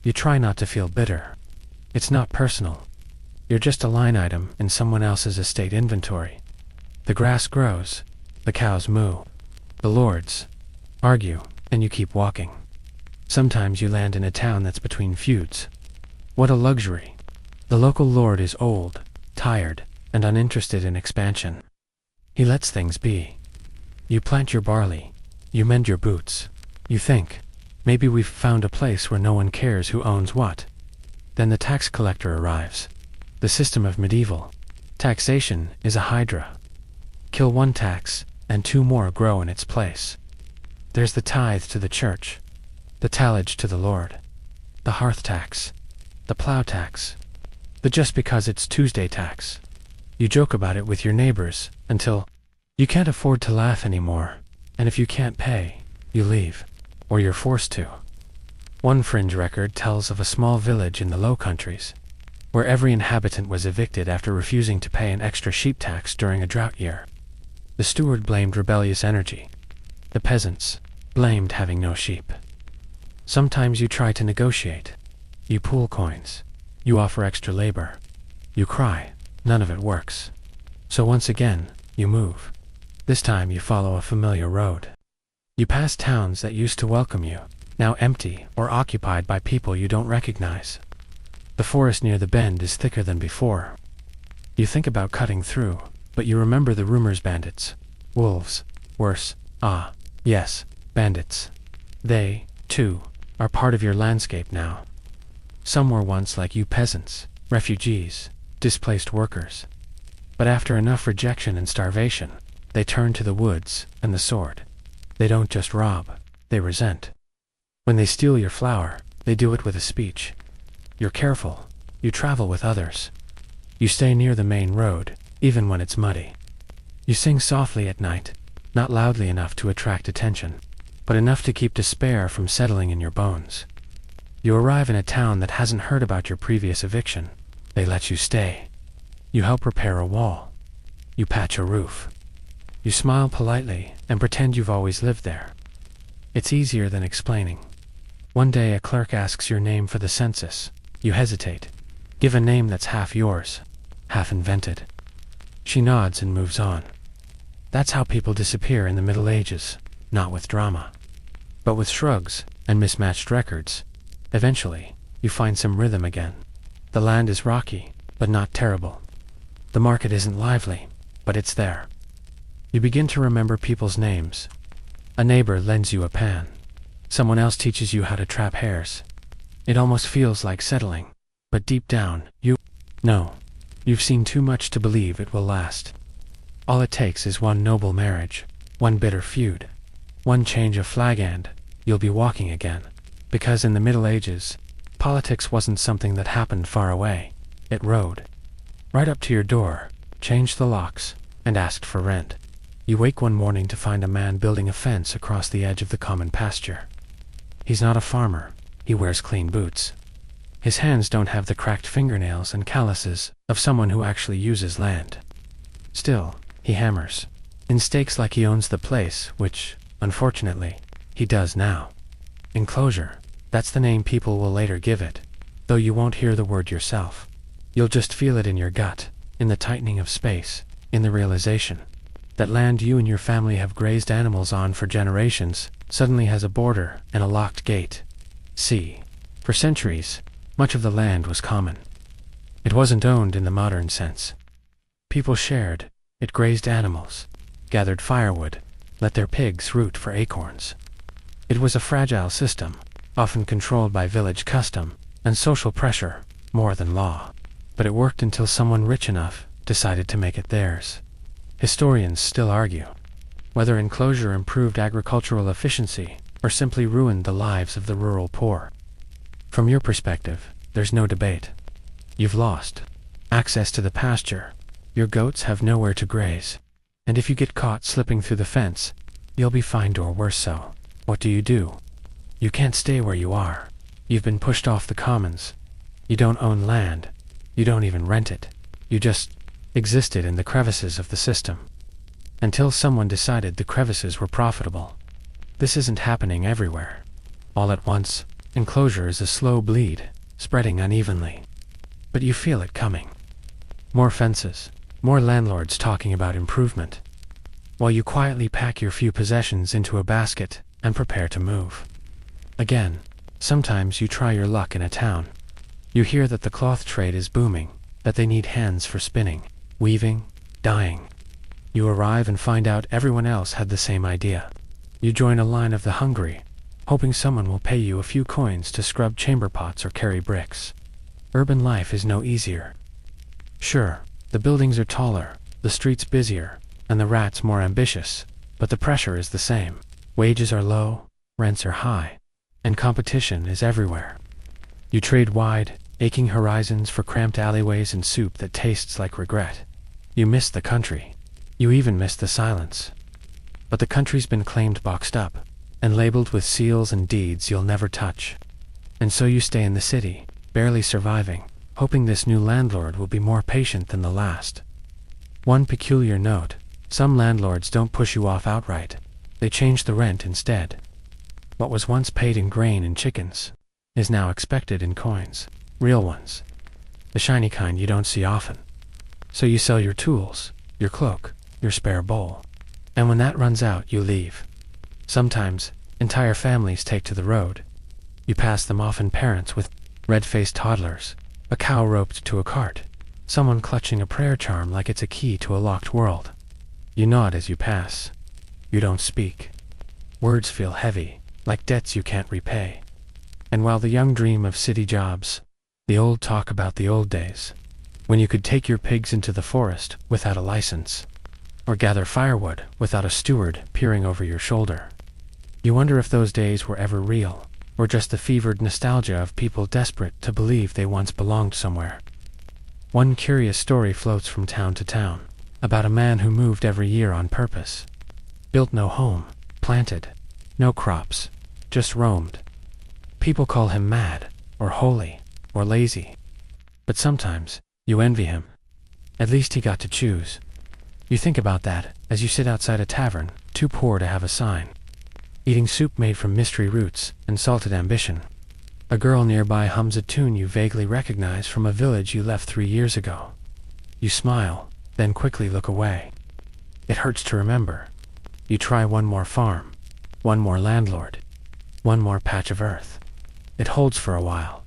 You try not to feel bitter. It's not personal. You're just a line item in someone else's estate inventory. The grass grows. The cows moo. The lords argue, and you keep walking. Sometimes you land in a town that's between feuds. What a luxury. The local lord is old, tired, and uninterested in expansion. He lets things be. You plant your barley. You mend your boots. You think, maybe we've found a place where no one cares who owns what. Then the tax collector arrives. The system of medieval taxation is a hydra. Kill one tax, and 2 more grow in its place. There's the tithe to the church, the tallage to the lord, the hearth tax, the plow tax, the just because it's Tuesday tax. You joke about it with your neighbors until you can't afford to laugh anymore, and if you can't pay, you leave, or you're forced to. One fringe record tells of a small village in the Low Countries, where every inhabitant was evicted after refusing to pay an extra sheep tax during a drought year. The steward blamed rebellious energy. The peasants blamed having no sheep. Sometimes you try to negotiate. You pool coins. You offer extra labor. You cry. None of it works. So once again, you move. This time you follow a familiar road. You pass towns that used to welcome you, now empty or occupied by people you don't recognize. The forest near the bend is thicker than before. You think about cutting through, but you remember the rumors: bandits, wolves, worse, yes, bandits. They, too, are part of your landscape now. Some were once like you peasants, refugees, displaced workers. But after enough rejection and starvation, they turn to the woods and the sword. They don't just rob, they resent. When they steal your flour, they do it with a speech. You're careful. You travel with others. You stay near the main road, even when it's muddy. You sing softly at night, not loudly enough to attract attention, but enough to keep despair from settling in your bones. You arrive in a town that hasn't heard about your previous eviction. They let you stay. You help repair a wall. You patch a roof. You smile politely and pretend you've always lived there. It's easier than explaining. One day a clerk asks your name for the census. You hesitate. Give a name that's half yours, half invented. She nods and moves on. That's how people disappear in the Middle Ages, not with drama, but with shrugs and mismatched records. Eventually, you find some rhythm again. The land is rocky, but not terrible. The market isn't lively, but it's there. You begin to remember people's names. A neighbor lends you a pan. Someone else teaches you how to trap hares. It almost feels like settling, but deep down, you know. You've seen too much to believe it will last. All it takes is one noble marriage, one bitter feud, one change of flag, and you'll be walking again. Because in the Middle Ages, politics wasn't something that happened far away. It rode right up to your door, changed the locks, and asked for rent. You wake one morning to find a man building a fence across the edge of the common pasture. He's not a farmer. He wears clean boots. His hands don't have the cracked fingernails and calluses of someone who actually uses land. Still, he hammers, in stakes like he owns the place, which, unfortunately, he does now. Enclosure, that's the name people will later give it, though you won't hear the word yourself. You'll just feel it in your gut, in the tightening of space, in the realization that land you and your family have grazed animals on for generations suddenly has a border and a locked gate. See, for centuries, much of the land was common. It wasn't owned in the modern sense. People shared. It grazed animals, gathered firewood, let their pigs root for acorns. It was a fragile system, often controlled by village custom and social pressure more than law. But it worked until someone rich enough decided to make it theirs. Historians still argue whether enclosure improved agricultural efficiency or simply ruined the lives of the rural poor. From your perspective, there's no debate. You've lost access to the pasture. Your goats have nowhere to graze. And if you get caught slipping through the fence, you'll be fined or worse so. What do? You can't stay where you are. You've been pushed off the commons. You don't own land. You don't even rent it. You just existed in the crevices of the system. Until someone decided the crevices were profitable. This isn't happening everywhere. All at once, enclosure is a slow bleed, spreading unevenly. But you feel it coming. More fences, more landlords talking about improvement, while you quietly pack your few possessions into a basket and prepare to move. Again, sometimes you try your luck in a town. You hear that the cloth trade is booming, that they need hands for spinning, weaving, dyeing. You arrive and find out everyone else had the same idea. You join a line of the hungry, hoping someone will pay you a few coins to scrub chamber pots or carry bricks. Urban life is no easier. Sure, the buildings are taller, the streets busier, and the rats more ambitious, but the pressure is the same. Wages are low, rents are high, and competition is everywhere. You trade wide, aching horizons for cramped alleyways and soup that tastes like regret. You miss the country. You even miss the silence. But the country's been claimed, boxed up, and labeled with seals and deeds you'll never touch. And so you stay in the city, barely surviving, hoping this new landlord will be more patient than the last. One peculiar note: some landlords don't push you off outright. They change the rent instead. What was once paid in grain and chickens is now expected in coins, real ones, the shiny kind you don't see often. So you sell your tools, your cloak, your spare bowl, and when that runs out, you leave. Sometimes entire families take to the road. You pass them, often parents with red-faced toddlers, a cow roped to a cart, someone clutching a prayer charm like it's a key to a locked world. You nod as you pass. You don't speak. Words feel heavy, like debts you can't repay. And while the young dream of city jobs, the old talk about the old days, when you could take your pigs into the forest without a license, or gather firewood without a steward peering over your shoulder. You wonder if those days were ever real, or just the fevered nostalgia of people desperate to believe they once belonged somewhere. One curious story floats from town to town, about a man who moved every year on purpose. Built no home, planted no crops, just roamed. People call him mad, or holy, or lazy. But sometimes you envy him. At least he got to choose. You think about that as you sit outside a tavern, too poor to have a sign, eating soup made from mystery roots and salted ambition. A girl nearby hums a tune you vaguely recognize from a village you left 3 years ago. You smile, then quickly look away. It hurts to remember. You try one more farm, one more landlord, one more patch of earth. It holds for a while.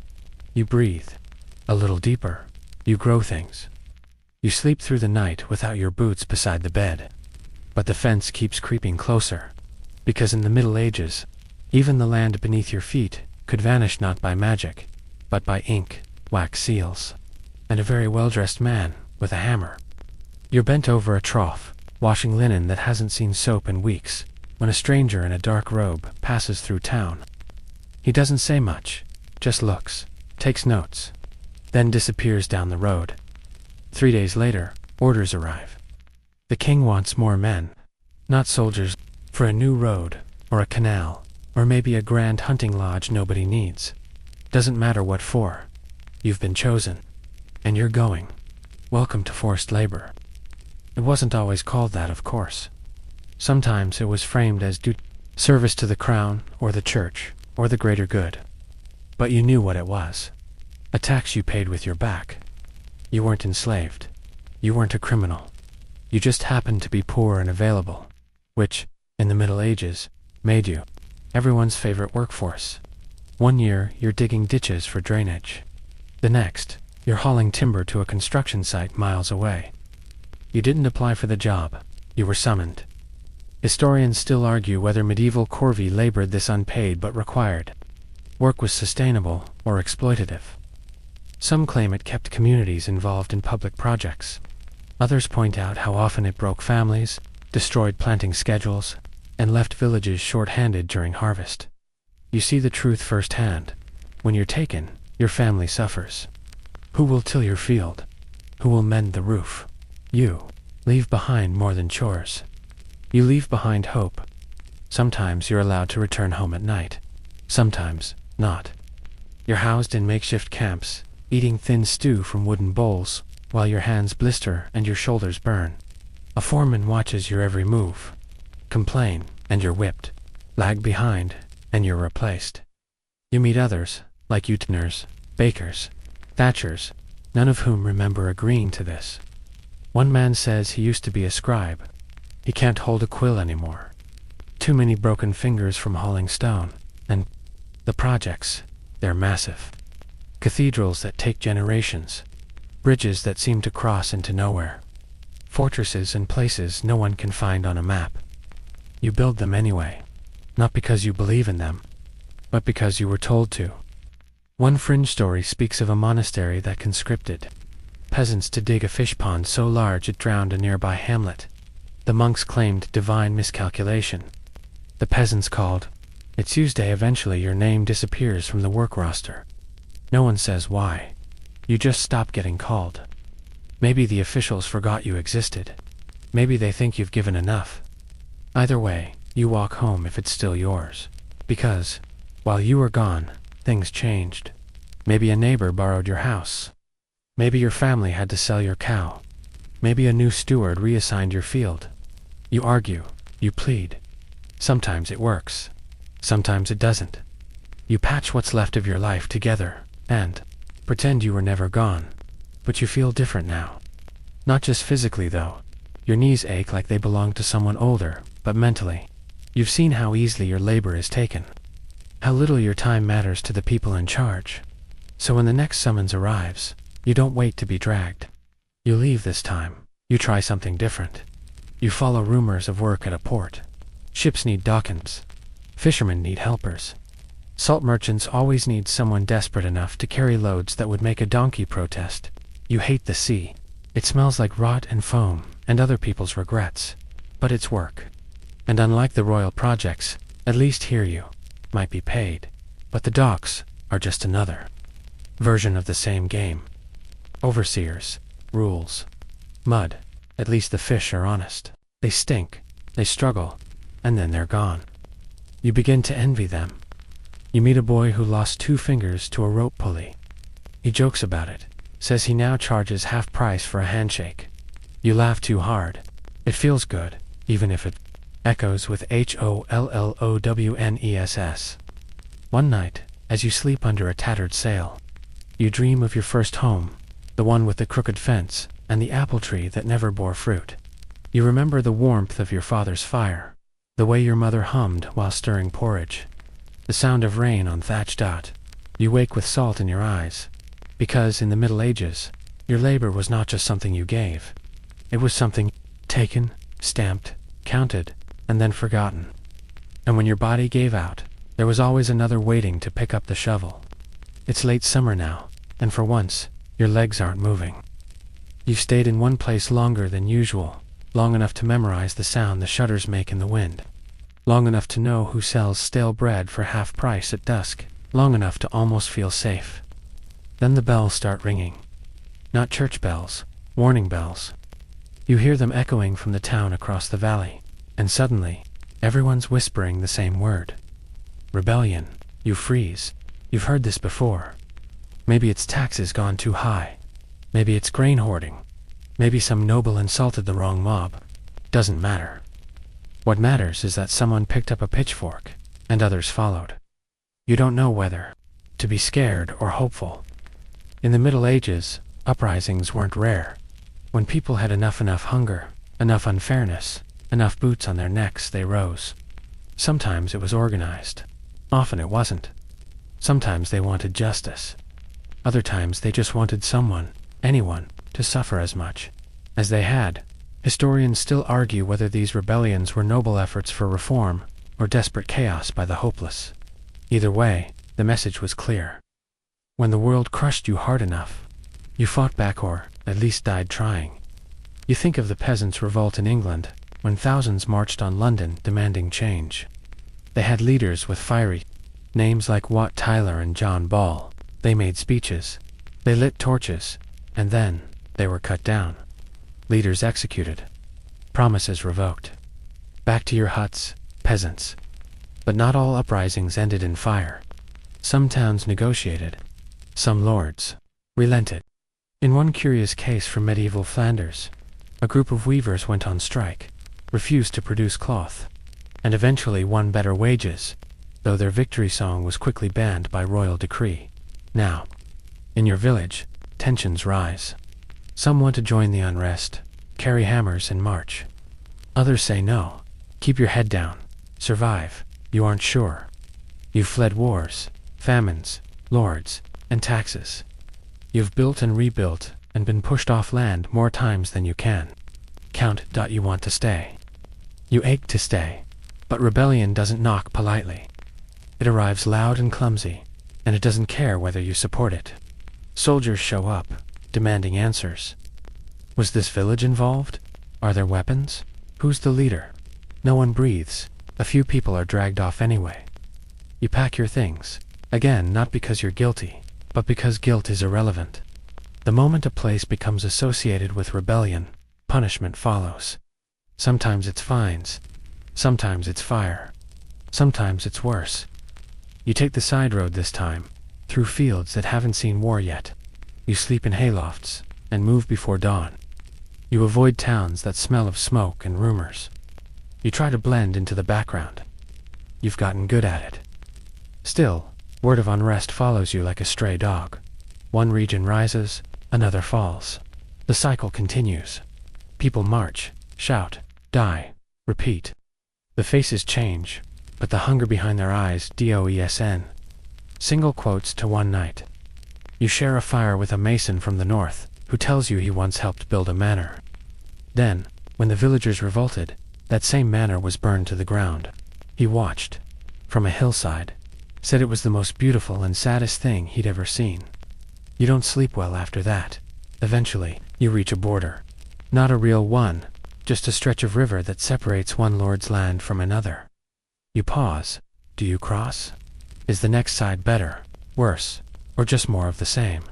You breathe a little deeper. You grow things. You sleep through the night without your boots beside the bed. But the fence keeps creeping closer, because in the Middle Ages, even the land beneath your feet could vanish not by magic, but by ink, wax seals, and a very well-dressed man with a hammer. You're bent over a trough, washing linen that hasn't seen soap in weeks, when a stranger in a dark robe passes through town. He doesn't say much, just looks, takes notes, then disappears down the road. 3 days later, orders arrive. The king wants more men, not soldiers, for a new road, or a canal, or maybe a grand hunting lodge nobody needs. Doesn't matter what for. You've been chosen, and you're going. Welcome to forced labor. It wasn't always called that, of course. Sometimes it was framed as service to the crown, or the church, or the greater good. But you knew what it was. A tax you paid with your back. You weren't enslaved. You weren't a criminal. You just happened to be poor and available, which, in the Middle Ages, made you everyone's favorite workforce. 1 year, you're digging ditches for drainage. The next, you're hauling timber to a construction site miles away. You didn't apply for the job. You were summoned. Historians still argue whether medieval corvée labored this unpaid but required work was sustainable or exploitative. Some claim it kept communities involved in public projects. Others point out how often it broke families, destroyed planting schedules, and left villages short-handed during harvest. You see the truth firsthand. When you're taken, your family suffers. Who will till your field? Who will mend the roof? You leave behind more than chores. You leave behind hope. Sometimes you're allowed to return home at night. Sometimes not. You're housed in makeshift camps, eating thin stew from wooden bowls, while your hands blister and your shoulders burn. A foreman watches your every move. Complain, and you're whipped. Lag behind, and you're replaced. You meet others, like uteners, bakers, thatchers, none of whom remember agreeing to this. One man says he used to be a scribe. He can't hold a quill anymore. Too many broken fingers from hauling stone. And the projects, they're massive. Cathedrals that take generations. Bridges that seem to cross into nowhere. Fortresses and places no one can find on a map. You build them anyway, not because you believe in them, but because you were told to. One fringe story speaks of a monastery that conscripted peasants to dig a fish pond so large it drowned a nearby hamlet. The monks claimed divine miscalculation. The peasants called. It's Tuesday. Eventually your name disappears from the work roster. No one says why. You just stop getting called. Maybe the officials forgot you existed. Maybe they think you've given enough. Either way, you walk home if it's still yours. Because, while you were gone, things changed. Maybe a neighbor borrowed your house. Maybe your family had to sell your cow. Maybe a new steward reassigned your field. You argue, you plead. Sometimes it works. Sometimes it doesn't. You patch what's left of your life together, and pretend you were never gone. But you feel different now. Not just physically, though. Your knees ache like they belong to someone older, but mentally. You've seen how easily your labor is taken. How little your time matters to the people in charge. So when the next summons arrives, you don't wait to be dragged. You leave this time. You try something different. You follow rumors of work at a port. Ships need dockings. Fishermen need helpers. Salt merchants always need someone desperate enough to carry loads that would make a donkey protest. You hate the sea. It smells like rot and foam and other people's regrets. But it's work. And unlike the royal projects, at least here you might be paid. But the docks are just another version of the same game. Overseers, rules, mud. At least the fish are honest. They stink, they struggle, and then they're gone. You begin to envy them. You meet a boy who lost 2 fingers to a rope pulley. He jokes about it, says he now charges half price for a handshake. You laugh too hard. It feels good, even if it echoes with HOLLOWNESS. One night, as you sleep under a tattered sail, you dream of your first home, the one with the crooked fence and the apple tree that never bore fruit. You remember the warmth of your father's fire, the way your mother hummed while stirring porridge, the sound of rain on thatched out. You wake with salt in your eyes, because in the Middle Ages, your labor was not just something you gave. It was something taken, stamped, counted, and then forgotten. And when your body gave out, there was always another waiting to pick up the shovel. It's late summer now, and for once, your legs aren't moving. You've stayed in one place longer than usual, long enough to memorize the sound the shutters make in the wind, long enough to know who sells stale bread for half price at dusk, long enough to almost feel safe. Then the bells start ringing. Not church bells, warning bells. You hear them echoing from the town across the valley, and suddenly, everyone's whispering the same word. Rebellion. You freeze. You've heard this before. Maybe it's taxes gone too high. Maybe it's grain hoarding. Maybe some noble insulted the wrong mob. Doesn't matter. What matters is that someone picked up a pitchfork, and others followed. You don't know whether to be scared or hopeful. In the Middle Ages, uprisings weren't rare. When people had enough hunger, enough unfairness, enough boots on their necks, they rose. Sometimes it was organized. Often it wasn't. Sometimes they wanted justice. Other times they just wanted someone, anyone, to suffer as much as they had. Historians still argue whether these rebellions were noble efforts for reform or desperate chaos by the hopeless. Either way, the message was clear. When the world crushed you hard enough, you fought back or, at least, died trying. You think of the peasants' revolt in England, when thousands marched on London demanding change. They had leaders with fiery names like Wat Tyler and John Ball. They made speeches. They lit torches. And then, they were cut down. Leaders executed. Promises revoked. Back to your huts, peasants. But not all uprisings ended in fire. Some towns negotiated. Some lords relented. In one curious case from medieval Flanders, a group of weavers went on strike, refused to produce cloth, and eventually won better wages, though their victory song was quickly banned by royal decree. Now, in your village, tensions rise. Some want to join the unrest, carry hammers and march. Others say no, keep your head down, survive, you aren't sure. You've fled wars, famines, lords, and taxes. You've built and rebuilt and been pushed off land more times than you can count. You want to stay. You ache to stay, but rebellion doesn't knock politely. It arrives loud and clumsy, and it doesn't care whether you support it. Soldiers show up, demanding answers. Was this village involved? Are there weapons? Who's the leader? No one breathes. A few people are dragged off anyway. You pack your things, again not because you're guilty, but because guilt is irrelevant. The moment a place becomes associated with rebellion, punishment follows. Sometimes it's fines. Sometimes it's fire. Sometimes it's worse. You take the side road this time, through fields that haven't seen war yet. You sleep in haylofts, and move before dawn. You avoid towns that smell of smoke and rumors. You try to blend into the background. You've gotten good at it. Still, word of unrest follows you like a stray dog. One region rises, another falls. The cycle continues. People march, shout, die, repeat. The faces change, but the hunger behind their eyes doesn't. Single quotes to one night. You share a fire with a mason from the north, who tells you he once helped build a manor. Then, when the villagers revolted, that same manor was burned to the ground. He watched, from a hillside, said it was the most beautiful and saddest thing he'd ever seen. You don't sleep well after that. Eventually, you reach a border. Not a real one, just a stretch of river that separates one lord's land from another. You pause. Do you cross? Is the next side better, worse, or just more of the same?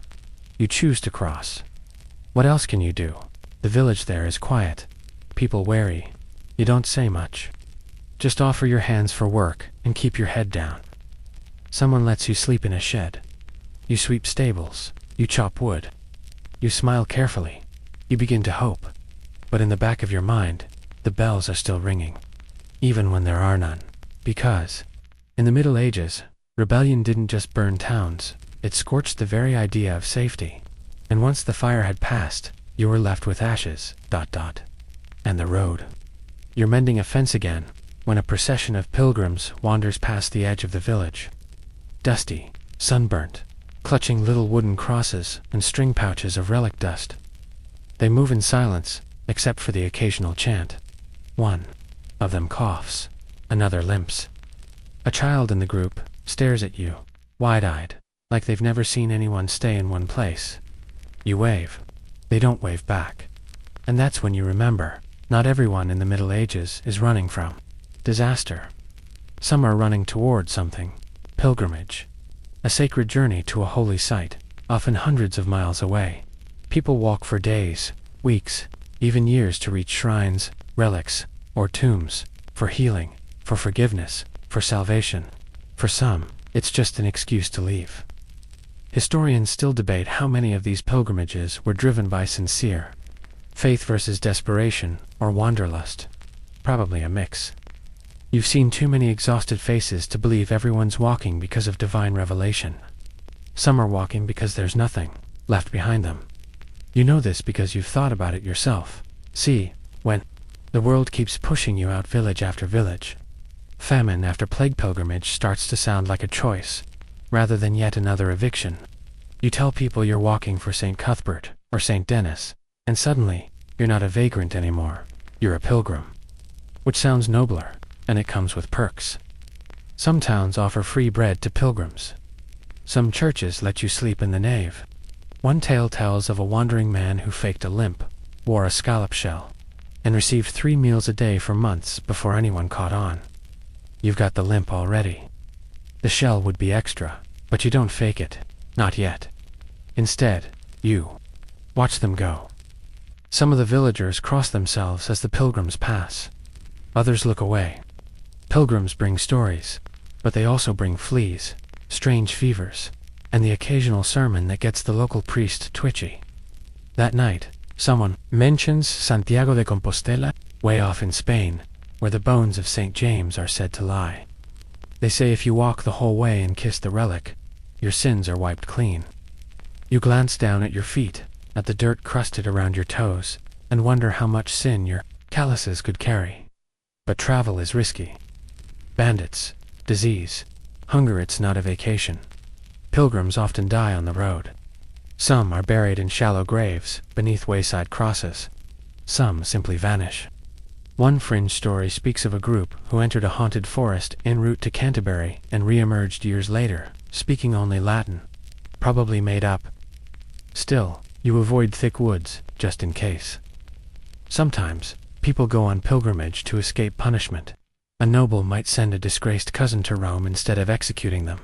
You choose to cross. What else can you do? The village there is quiet. People wary. You don't say much. Just offer your hands for work and keep your head down. Someone lets you sleep in a shed. You sweep stables. You chop wood. You smile carefully. You begin to hope. But in the back of your mind, the bells are still ringing. Even when there are none. Because, in the Middle Ages, rebellion didn't just burn towns, it scorched the very idea of safety. And once the fire had passed, you were left with ashes, and the road. You're mending a fence again, when a procession of pilgrims wanders past the edge of the village. Dusty, sunburnt, clutching little wooden crosses and string pouches of relic dust. They move in silence, except for the occasional chant. One of them coughs, another limps. A child in the group stares at you, wide-eyed, like they've never seen anyone stay in one place. You wave. They don't wave back. And that's when you remember, not everyone in the Middle Ages is running from disaster. Some are running toward something. Pilgrimage. A sacred journey to a holy site, often hundreds of miles away. People walk for days, weeks, even years to reach shrines, relics, or tombs, for healing, for forgiveness, for salvation. For some, it's just an excuse to leave. Historians still debate how many of these pilgrimages were driven by sincere faith versus desperation, or wanderlust. Probably a mix. You've seen too many exhausted faces to believe everyone's walking because of divine revelation. Some are walking because there's nothing left behind them. You know this because you've thought about it yourself. See, when the world keeps pushing you out village after village, famine after plague pilgrimage starts to sound like a choice, rather than yet another eviction. You tell people you're walking for St. Cuthbert or St. Denis, and suddenly, you're not a vagrant anymore, you're a pilgrim. Which sounds nobler, and it comes with perks. Some towns offer free bread to pilgrims. Some churches let you sleep in the nave. One tale tells of a wandering man who faked a limp, wore a scallop shell, and received 3 meals a day for months before anyone caught on. You've got the limp already. The shell would be extra, but you don't fake it, not yet. Instead, you watch them go. Some of the villagers cross themselves as the pilgrims pass. Others look away. Pilgrims bring stories, but they also bring fleas, strange fevers, and the occasional sermon that gets the local priest twitchy. That night, someone mentions Santiago de Compostela, way off in Spain, where the bones of St. James are said to lie. They say if you walk the whole way and kiss the relic, your sins are wiped clean. You glance down at your feet, at the dirt crusted around your toes, and wonder how much sin your calluses could carry. But travel is risky. Bandits, disease, hunger, it's not a vacation. Pilgrims often die on the road. Some are buried in shallow graves, beneath wayside crosses. Some simply vanish. One fringe story speaks of a group who entered a haunted forest en route to Canterbury and re-emerged years later, speaking only Latin, probably made up. Still, you avoid thick woods, just in case. Sometimes, people go on pilgrimage to escape punishment. A noble might send a disgraced cousin to Rome instead of executing them.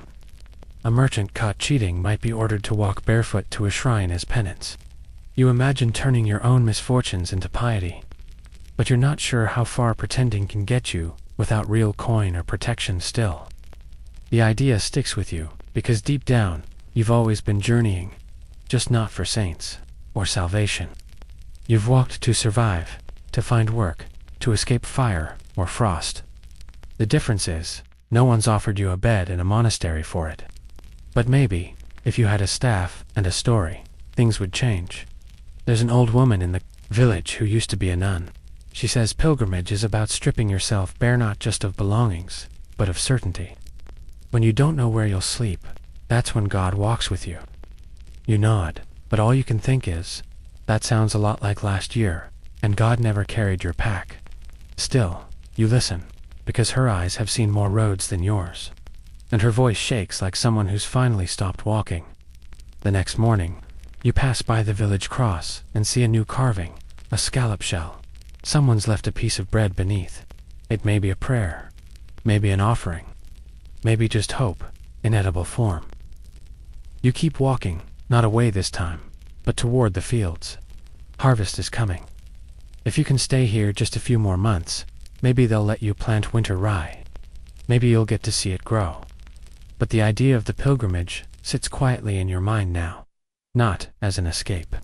A merchant caught cheating might be ordered to walk barefoot to a shrine as penance. You imagine turning your own misfortunes into piety. But you're not sure how far pretending can get you without real coin or protection still. The idea sticks with you because deep down, you've always been journeying, just not for saints or salvation. You've walked to survive, to find work, to escape fire or frost. The difference is, no one's offered you a bed in a monastery for it. But maybe, if you had a staff and a story, things would change. There's an old woman in the village who used to be a nun. She says pilgrimage is about stripping yourself bare not just of belongings, but of certainty. When you don't know where you'll sleep, that's when God walks with you. You nod, but all you can think is, that sounds a lot like last year, and God never carried your pack. Still, you listen, because her eyes have seen more roads than yours. And her voice shakes like someone who's finally stopped walking. The next morning, you pass by the village cross and see a new carving, a scallop shell. Someone's left a piece of bread beneath. It may be a prayer, maybe an offering, maybe just hope, in edible form. You keep walking, not away this time, but toward the fields. Harvest is coming. If you can stay here just a few more months, maybe they'll let you plant winter rye. Maybe you'll get to see it grow. But the idea of the pilgrimage sits quietly in your mind now. Not as an escape.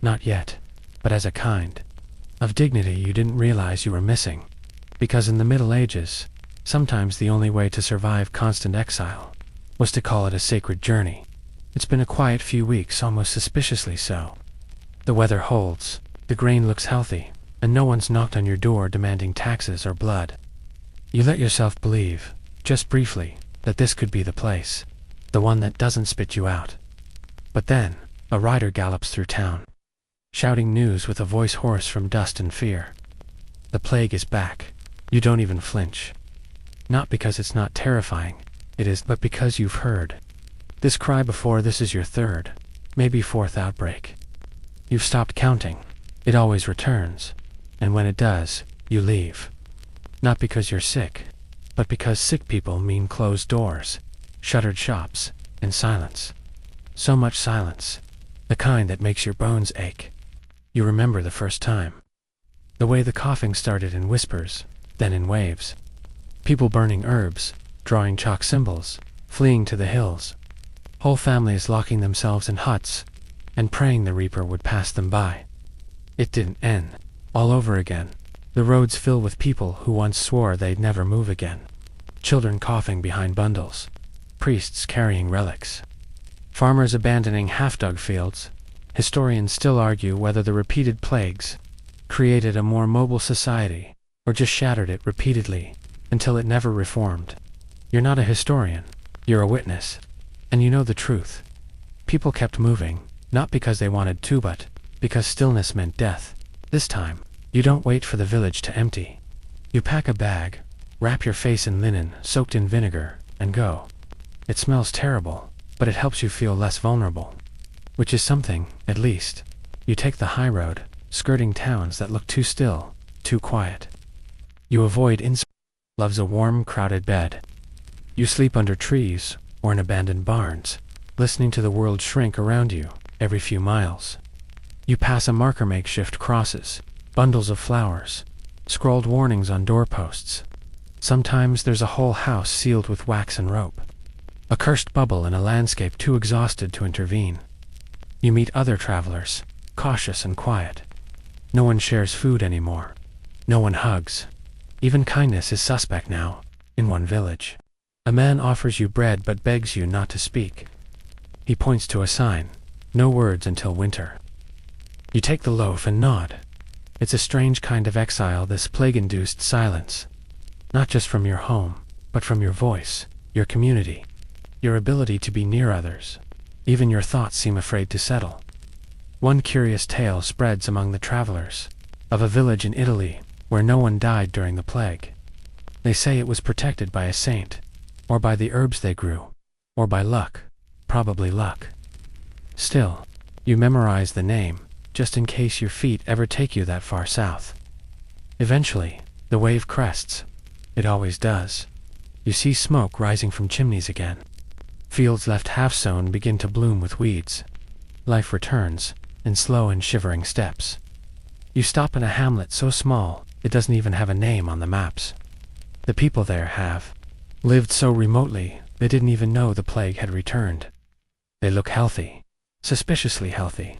Not yet, but as a kind of dignity you didn't realize you were missing. Because in the Middle Ages, sometimes the only way to survive constant exile was to call it a sacred journey. It's been a quiet few weeks, almost suspiciously so. The weather holds, the grain looks healthy, and no one's knocked on your door demanding taxes or blood. You let yourself believe, just briefly, that this could be the place, the one that doesn't spit you out. But then, a rider gallops through town, shouting news with a voice hoarse from dust and fear. The plague is back. You don't even flinch. Not because it's not terrifying, it is, but because you've heard this cry before. This is your third, maybe fourth outbreak. You've stopped counting. It always returns, and when it does, you leave. Not because you're sick, but because sick people mean closed doors, shuttered shops, and silence. So much silence, the kind that makes your bones ache. You remember the first time. The way the coughing started in whispers, then in waves. People burning herbs, drawing chalk symbols, fleeing to the hills. Whole families locking themselves in huts, and praying the reaper would pass them by. It didn't end. All over again. The roads fill with people who once swore they'd never move again. Children coughing behind bundles. Priests carrying relics. Farmers abandoning half-dug fields. Historians still argue whether the repeated plagues created a more mobile society, or just shattered it repeatedly, until it never reformed. You're not a historian. You're a witness. And you know the truth. People kept moving, not because they wanted to, but because stillness meant death. This time, you don't wait for the village to empty. You pack a bag, wrap your face in linen soaked in vinegar, and go. It smells terrible, but it helps you feel less vulnerable. Which is something, at least. You take the high road, skirting towns that look too still, too quiet. You avoid loves a warm, crowded bed. You sleep under trees, or in abandoned barns, listening to the world shrink around you every few miles. You pass a marker makeshift crosses, bundles of flowers, scrawled warnings on doorposts. Sometimes there's a whole house sealed with wax and rope. A cursed bubble in a landscape too exhausted to intervene. You meet other travelers, cautious and quiet. No one shares food anymore. No one hugs. Even kindness is suspect now, in one village. A man offers you bread but begs you not to speak. He points to a sign, no words until winter. You take the loaf and nod. It's a strange kind of exile, this plague-induced silence. Not just from your home, but from your voice, your community, your ability to be near others. Even your thoughts seem afraid to settle. One curious tale spreads among the travelers, of a village in Italy where no one died during the plague. They say it was protected by a saint, or by the herbs they grew, or by luck, probably luck. Still, you memorize the name, just in case your feet ever take you that far south. Eventually, the wave crests. It always does. You see smoke rising from chimneys again. Fields left half-sown begin to bloom with weeds. Life returns, in slow and shivering steps. You stop in a hamlet so small, it doesn't even have a name on the maps. The people there have lived so remotely, they didn't even know the plague had returned. They look healthy, suspiciously healthy.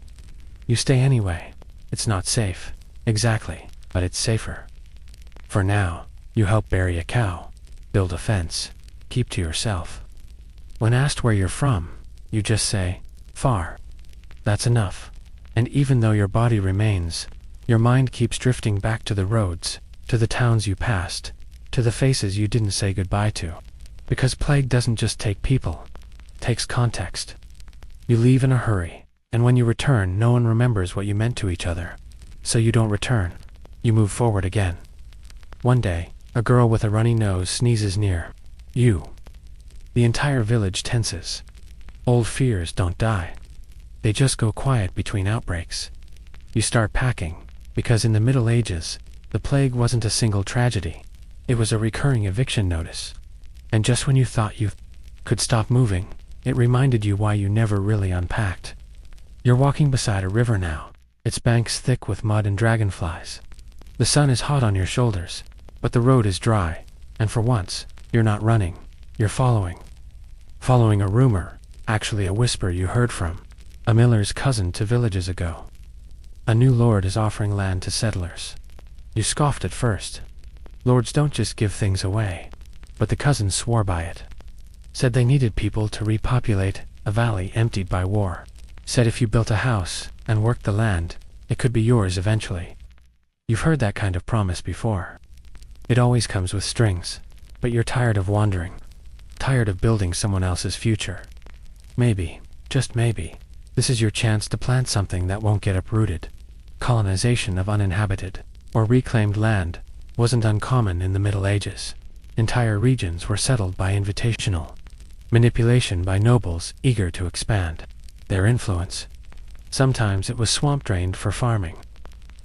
You stay anyway. It's not safe, exactly, but it's safer. For now, you help bury a cow, build a fence, keep to yourself. When asked where you're from, you just say, far. That's enough. And even though your body remains, your mind keeps drifting back to the roads, to the towns you passed, to the faces you didn't say goodbye to. Because plague doesn't just take people, it takes context. You leave in a hurry, and when you return, no one remembers what you meant to each other. So you don't return. You move forward again. One day, a girl with a runny nose sneezes near you. The entire village tenses. Old fears don't die. They just go quiet between outbreaks. You start packing, because in the Middle Ages, the plague wasn't a single tragedy. It was a recurring eviction notice. And just when you thought you could stop moving, it reminded you why you never really unpacked. You're walking beside a river now, its banks thick with mud and dragonflies. The sun is hot on your shoulders, but the road is dry, and for once, you're not running, you're following. Following a rumor, actually a whisper you heard from a miller's cousin to villages ago. A new lord is offering land to settlers. You scoffed at first. Lords don't just give things away. But the cousin swore by it. Said they needed people to repopulate a valley emptied by war. Said if you built a house and worked the land, it could be yours eventually. You've heard that kind of promise before. It always comes with strings, but you're tired of wandering. Tired of building someone else's future. Maybe, just maybe, this is your chance to plant something that won't get uprooted. Colonization of uninhabited or reclaimed land wasn't uncommon in the Middle Ages. Entire regions were settled by invitational manipulation by nobles eager to expand their influence. Sometimes it was swamp drained for farming.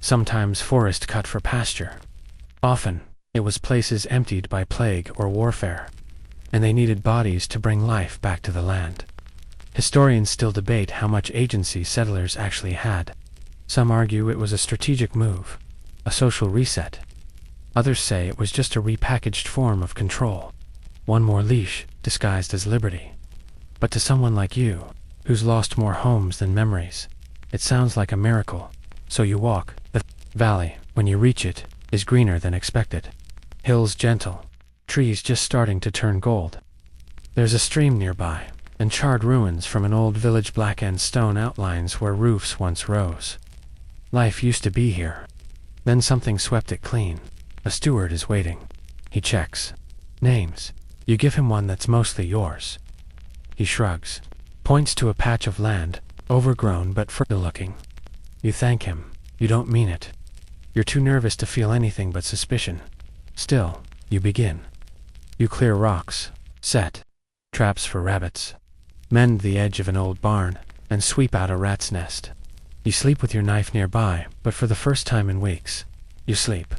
Sometimes forest cut for pasture. Often, it was places emptied by plague or warfare, and they needed bodies to bring life back to the land. Historians still debate how much agency settlers actually had. Some argue it was a strategic move, a social reset. Others say it was just a repackaged form of control, one more leash disguised as liberty. But to someone like you, who's lost more homes than memories, it sounds like a miracle. So you walk. The valley, when you reach it, is greener than expected. Hills gentle, trees just starting to turn gold. There's a stream nearby, and charred ruins from an old village blackened stone outlines where roofs once rose. Life used to be here. Then something swept it clean. A steward is waiting. He checks. Names. You give him one that's mostly yours. He shrugs. Points to a patch of land, overgrown but fertile looking. You thank him. You don't mean it. You're too nervous to feel anything but suspicion. Still, you begin. You clear rocks, set traps for rabbits, mend the edge of an old barn, and sweep out a rat's nest. You sleep with your knife nearby, but for the first time in weeks, you sleep.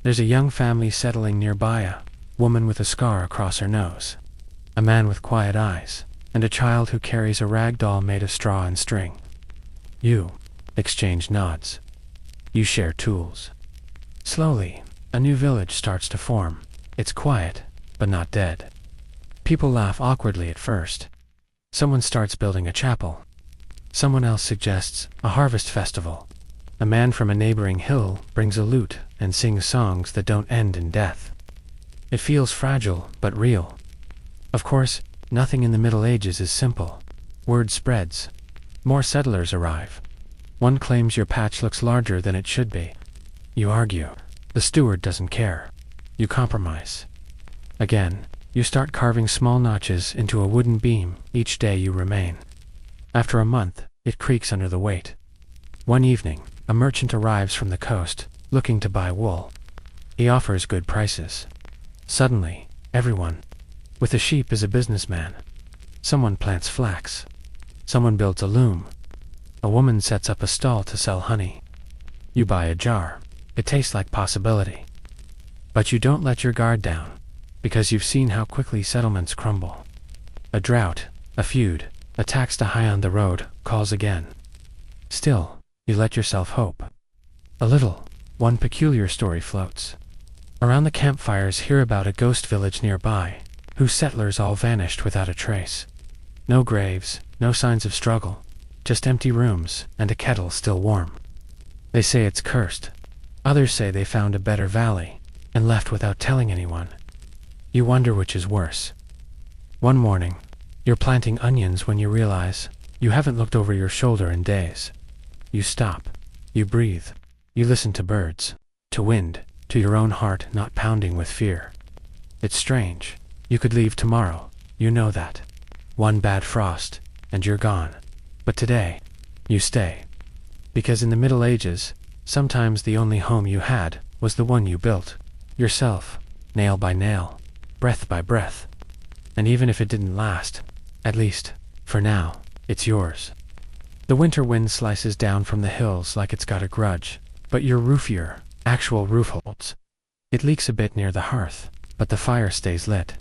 There's a young family settling nearby, a woman with a scar across her nose, a man with quiet eyes, and a child who carries a rag doll made of straw and string. You exchange nods. You share tools. Slowly, a new village starts to form. It's quiet, but not dead. People laugh awkwardly at first. Someone starts building a chapel. Someone else suggests a harvest festival. A man from a neighboring hill brings a lute and sings songs that don't end in death. It feels fragile, but real. Of course, nothing in the Middle Ages is simple. Word spreads. More settlers arrive. One claims your patch looks larger than it should be. You argue. The steward doesn't care. You compromise. Again, you start carving small notches into a wooden beam each day you remain. After a month, it creaks under the weight. One evening, a merchant arrives from the coast, looking to buy wool. He offers good prices. Suddenly, everyone with a sheep is a businessman. Someone plants flax. Someone builds a loom. A woman sets up a stall to sell honey. You buy a jar. It tastes like possibility. But you don't let your guard down, because you've seen how quickly settlements crumble. A drought, a feud, a tax to high on the road, calls again. Still, you let yourself hope. A little. One peculiar story floats around the campfires here about a ghost village nearby, whose settlers all vanished without a trace. No graves, no signs of struggle, just empty rooms and a kettle still warm. They say it's cursed. Others say they found a better valley and left without telling anyone. You wonder which is worse. One morning, you're planting onions when you realize you haven't looked over your shoulder in days. You stop. You breathe. You listen to birds, to wind, to your own heart not pounding with fear. It's strange. You could leave tomorrow, you know that. One bad frost, and you're gone. But today, you stay. Because in the Middle Ages, sometimes the only home you had was the one you built, yourself, nail by nail, breath by breath. And even if it didn't last, at least, for now, it's yours. The winter wind slices down from the hills like it's got a grudge, but your roofier, actual roof holds. It leaks a bit near the hearth, but the fire stays lit.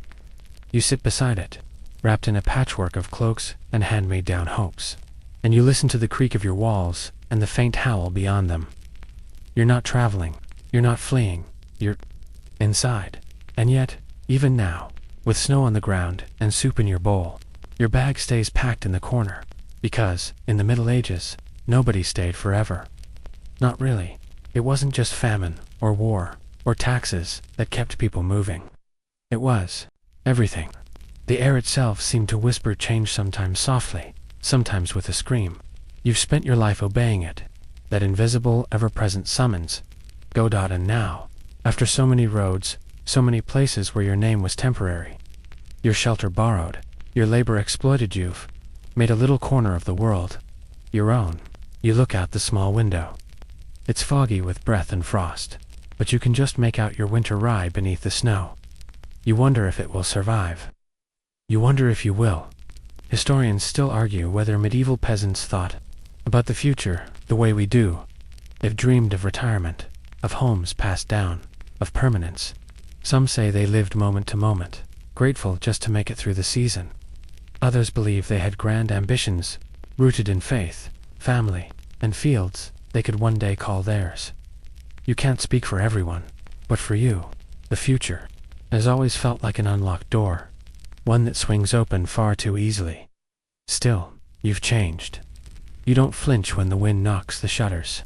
You sit beside it, wrapped in a patchwork of cloaks and hand-me-down hopes, and you listen to the creak of your walls and the faint howl beyond them. You're not traveling, you're not fleeing, you're inside. And yet, even now, with snow on the ground and soup in your bowl, your bag stays packed in the corner, because, in the Middle Ages, nobody stayed forever. Not really. It wasn't just famine, or war, or taxes that kept people moving. It was everything. The air itself seemed to whisper change, sometimes softly, sometimes with a scream. You've spent your life obeying it, that invisible, ever-present summons. Go. And now, after so many roads, so many places where your name was temporary, your shelter borrowed, your labor exploited, you've made a little corner of the world your own. You look out the small window. It's foggy with breath and frost, but you can just make out your winter rye beneath the snow. You wonder if it will survive. You wonder if you will. Historians still argue whether medieval peasants thought about the future the way we do. They've dreamed of retirement, of homes passed down, of permanence. Some say they lived moment to moment, grateful just to make it through the season. Others believe they had grand ambitions, rooted in faith, family, and fields they could one day call theirs. You can't speak for everyone, but for you, the future has always felt like an unlocked door, one that swings open far too easily. Still, you've changed. You don't flinch when the wind knocks the shutters.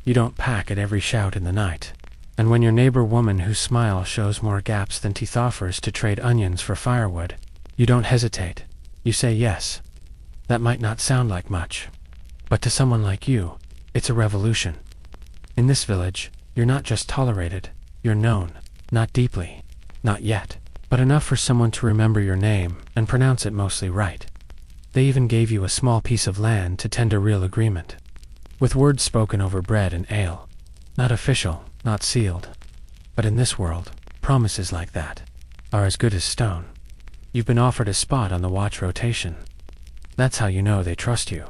You don't pack at every shout in the night. And when your neighbor woman whose smile shows more gaps than teeth offers to trade onions for firewood, you don't hesitate. You say yes. That might not sound like much, but to someone like you, it's a revolution. In this village, you're not just tolerated, you're known, not deeply, not yet, but enough for someone to remember your name and pronounce it mostly right. They even gave you a small piece of land to tend a real agreement, with words spoken over bread and ale. Not official, not sealed. But in this world, promises like that are as good as stone. You've been offered a spot on the watch rotation. That's how you know they trust you.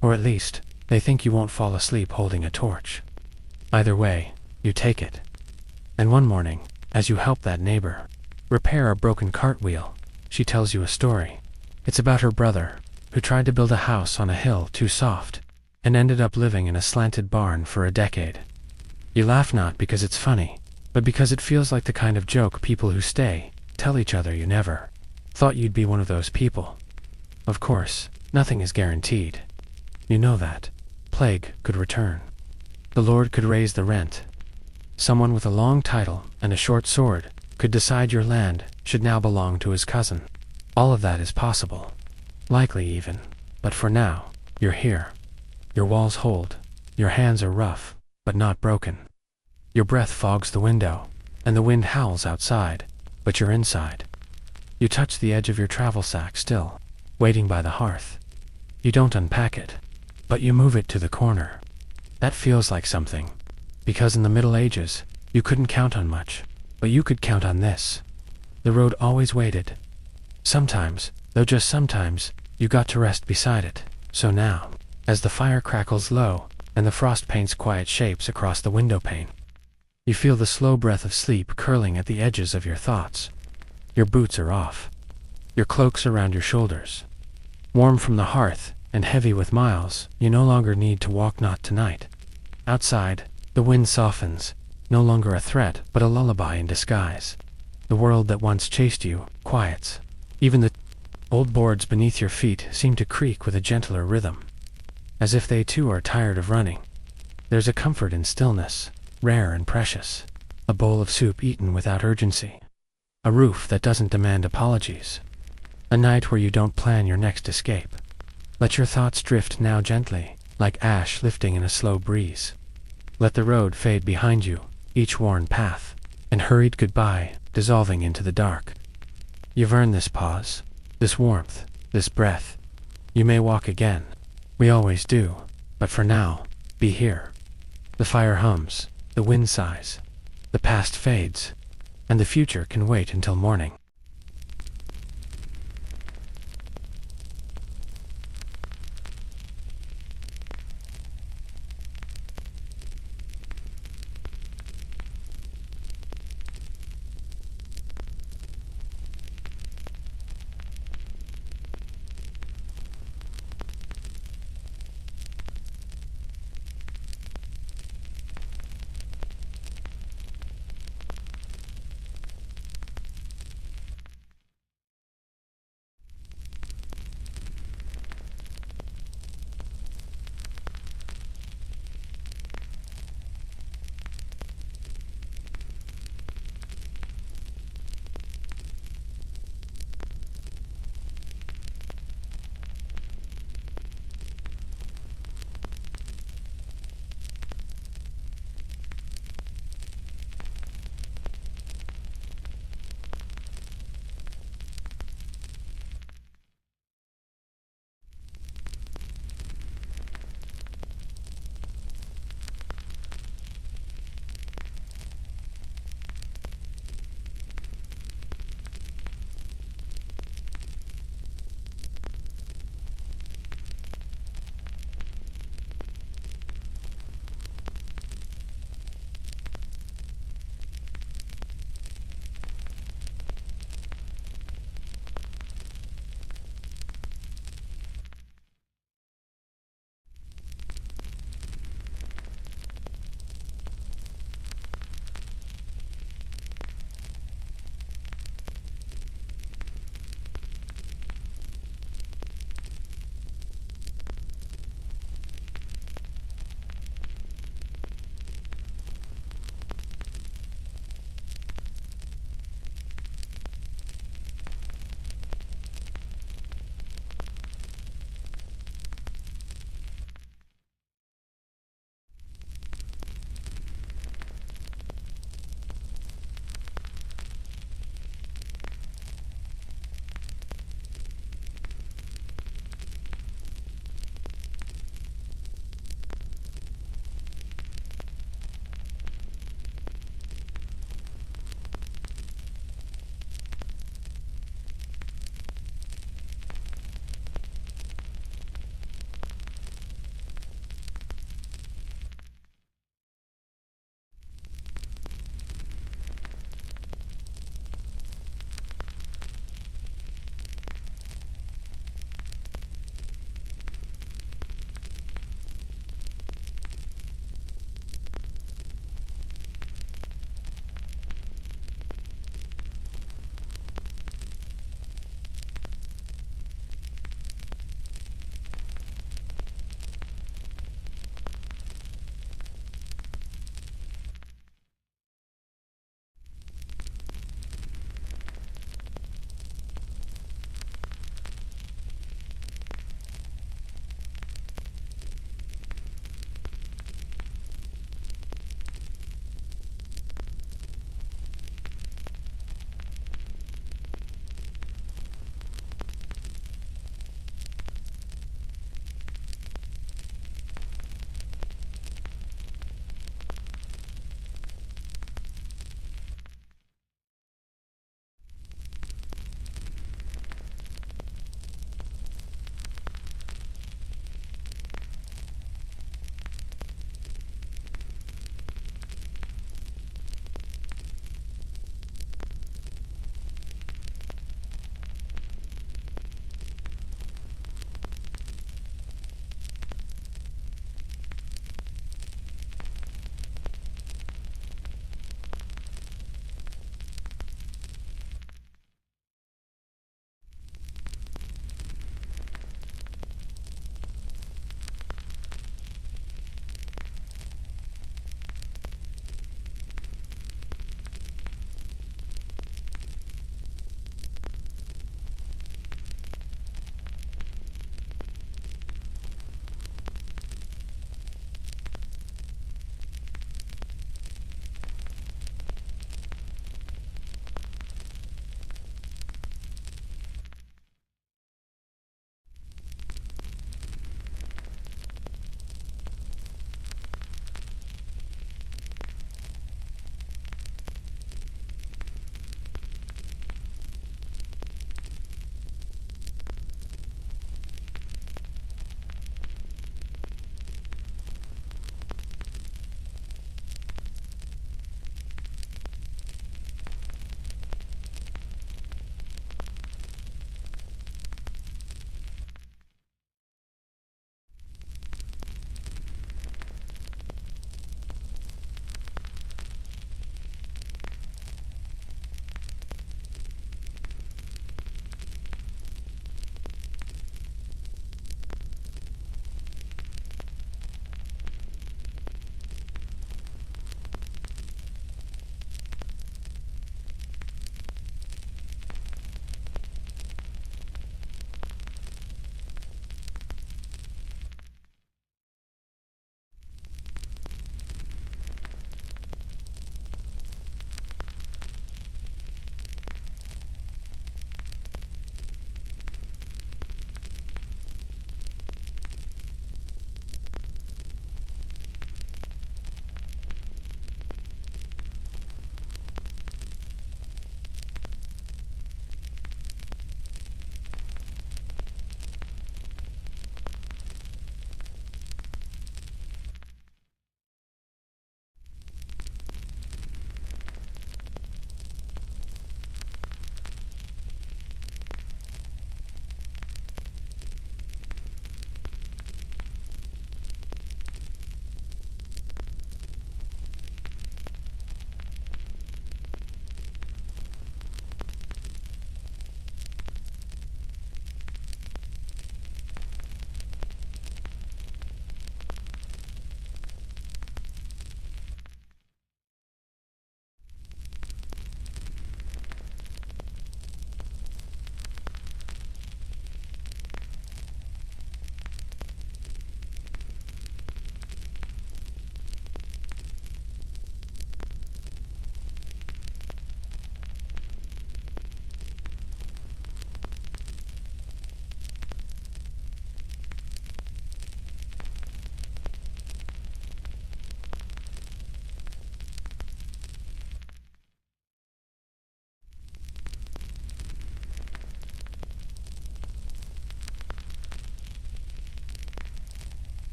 Or at least, they think you won't fall asleep holding a torch. Either way, you take it. And one morning, as you help that neighbor repair a broken cartwheel, she tells you a story. It's about her brother, who tried to build a house on a hill too soft, and ended up living in a slanted barn for a decade. You laugh not because it's funny, but because it feels like the kind of joke people who stay tell each other. You never thought you'd be one of those people. Of course, nothing is guaranteed. You know that. Plague could return. The Lord could raise the rent. Someone with a long title and a short sword could decide your land should now belong to his cousin. All of that is possible. Likely even. But for now, you're here. Your walls hold. Your hands are rough, but not broken. Your breath fogs the window, and the wind howls outside, but you're inside. You touch the edge of your travel sack still, waiting by the hearth. You don't unpack it, but you move it to the corner. That feels like something, because in the Middle Ages, you couldn't count on much, but you could count on this. The road always waited. Sometimes, though just sometimes, you got to rest beside it. So now, as the fire crackles low, and the frost paints quiet shapes across the window pane, you feel the slow breath of sleep curling at the edges of your thoughts. Your boots are off. Your cloak's around your shoulders. Warm from the hearth, and heavy with miles, you no longer need to walk not tonight. Outside, the wind softens, no longer a threat, but a lullaby in disguise. The world that once chased you quiets. Even the old boards beneath your feet seem to creak with a gentler rhythm, as if they too are tired of running. There's a comfort in stillness, rare and precious. A bowl of soup eaten without urgency. A roof that doesn't demand apologies. A night where you don't plan your next escape. Let your thoughts drift now gently, like ash lifting in a slow breeze. Let the road fade behind you, each worn path, and hurried goodbye, dissolving into the dark. You've earned this pause, this warmth, this breath. You may walk again. We always do, but for now, be here. The fire hums, the wind sighs, the past fades, and the future can wait until morning.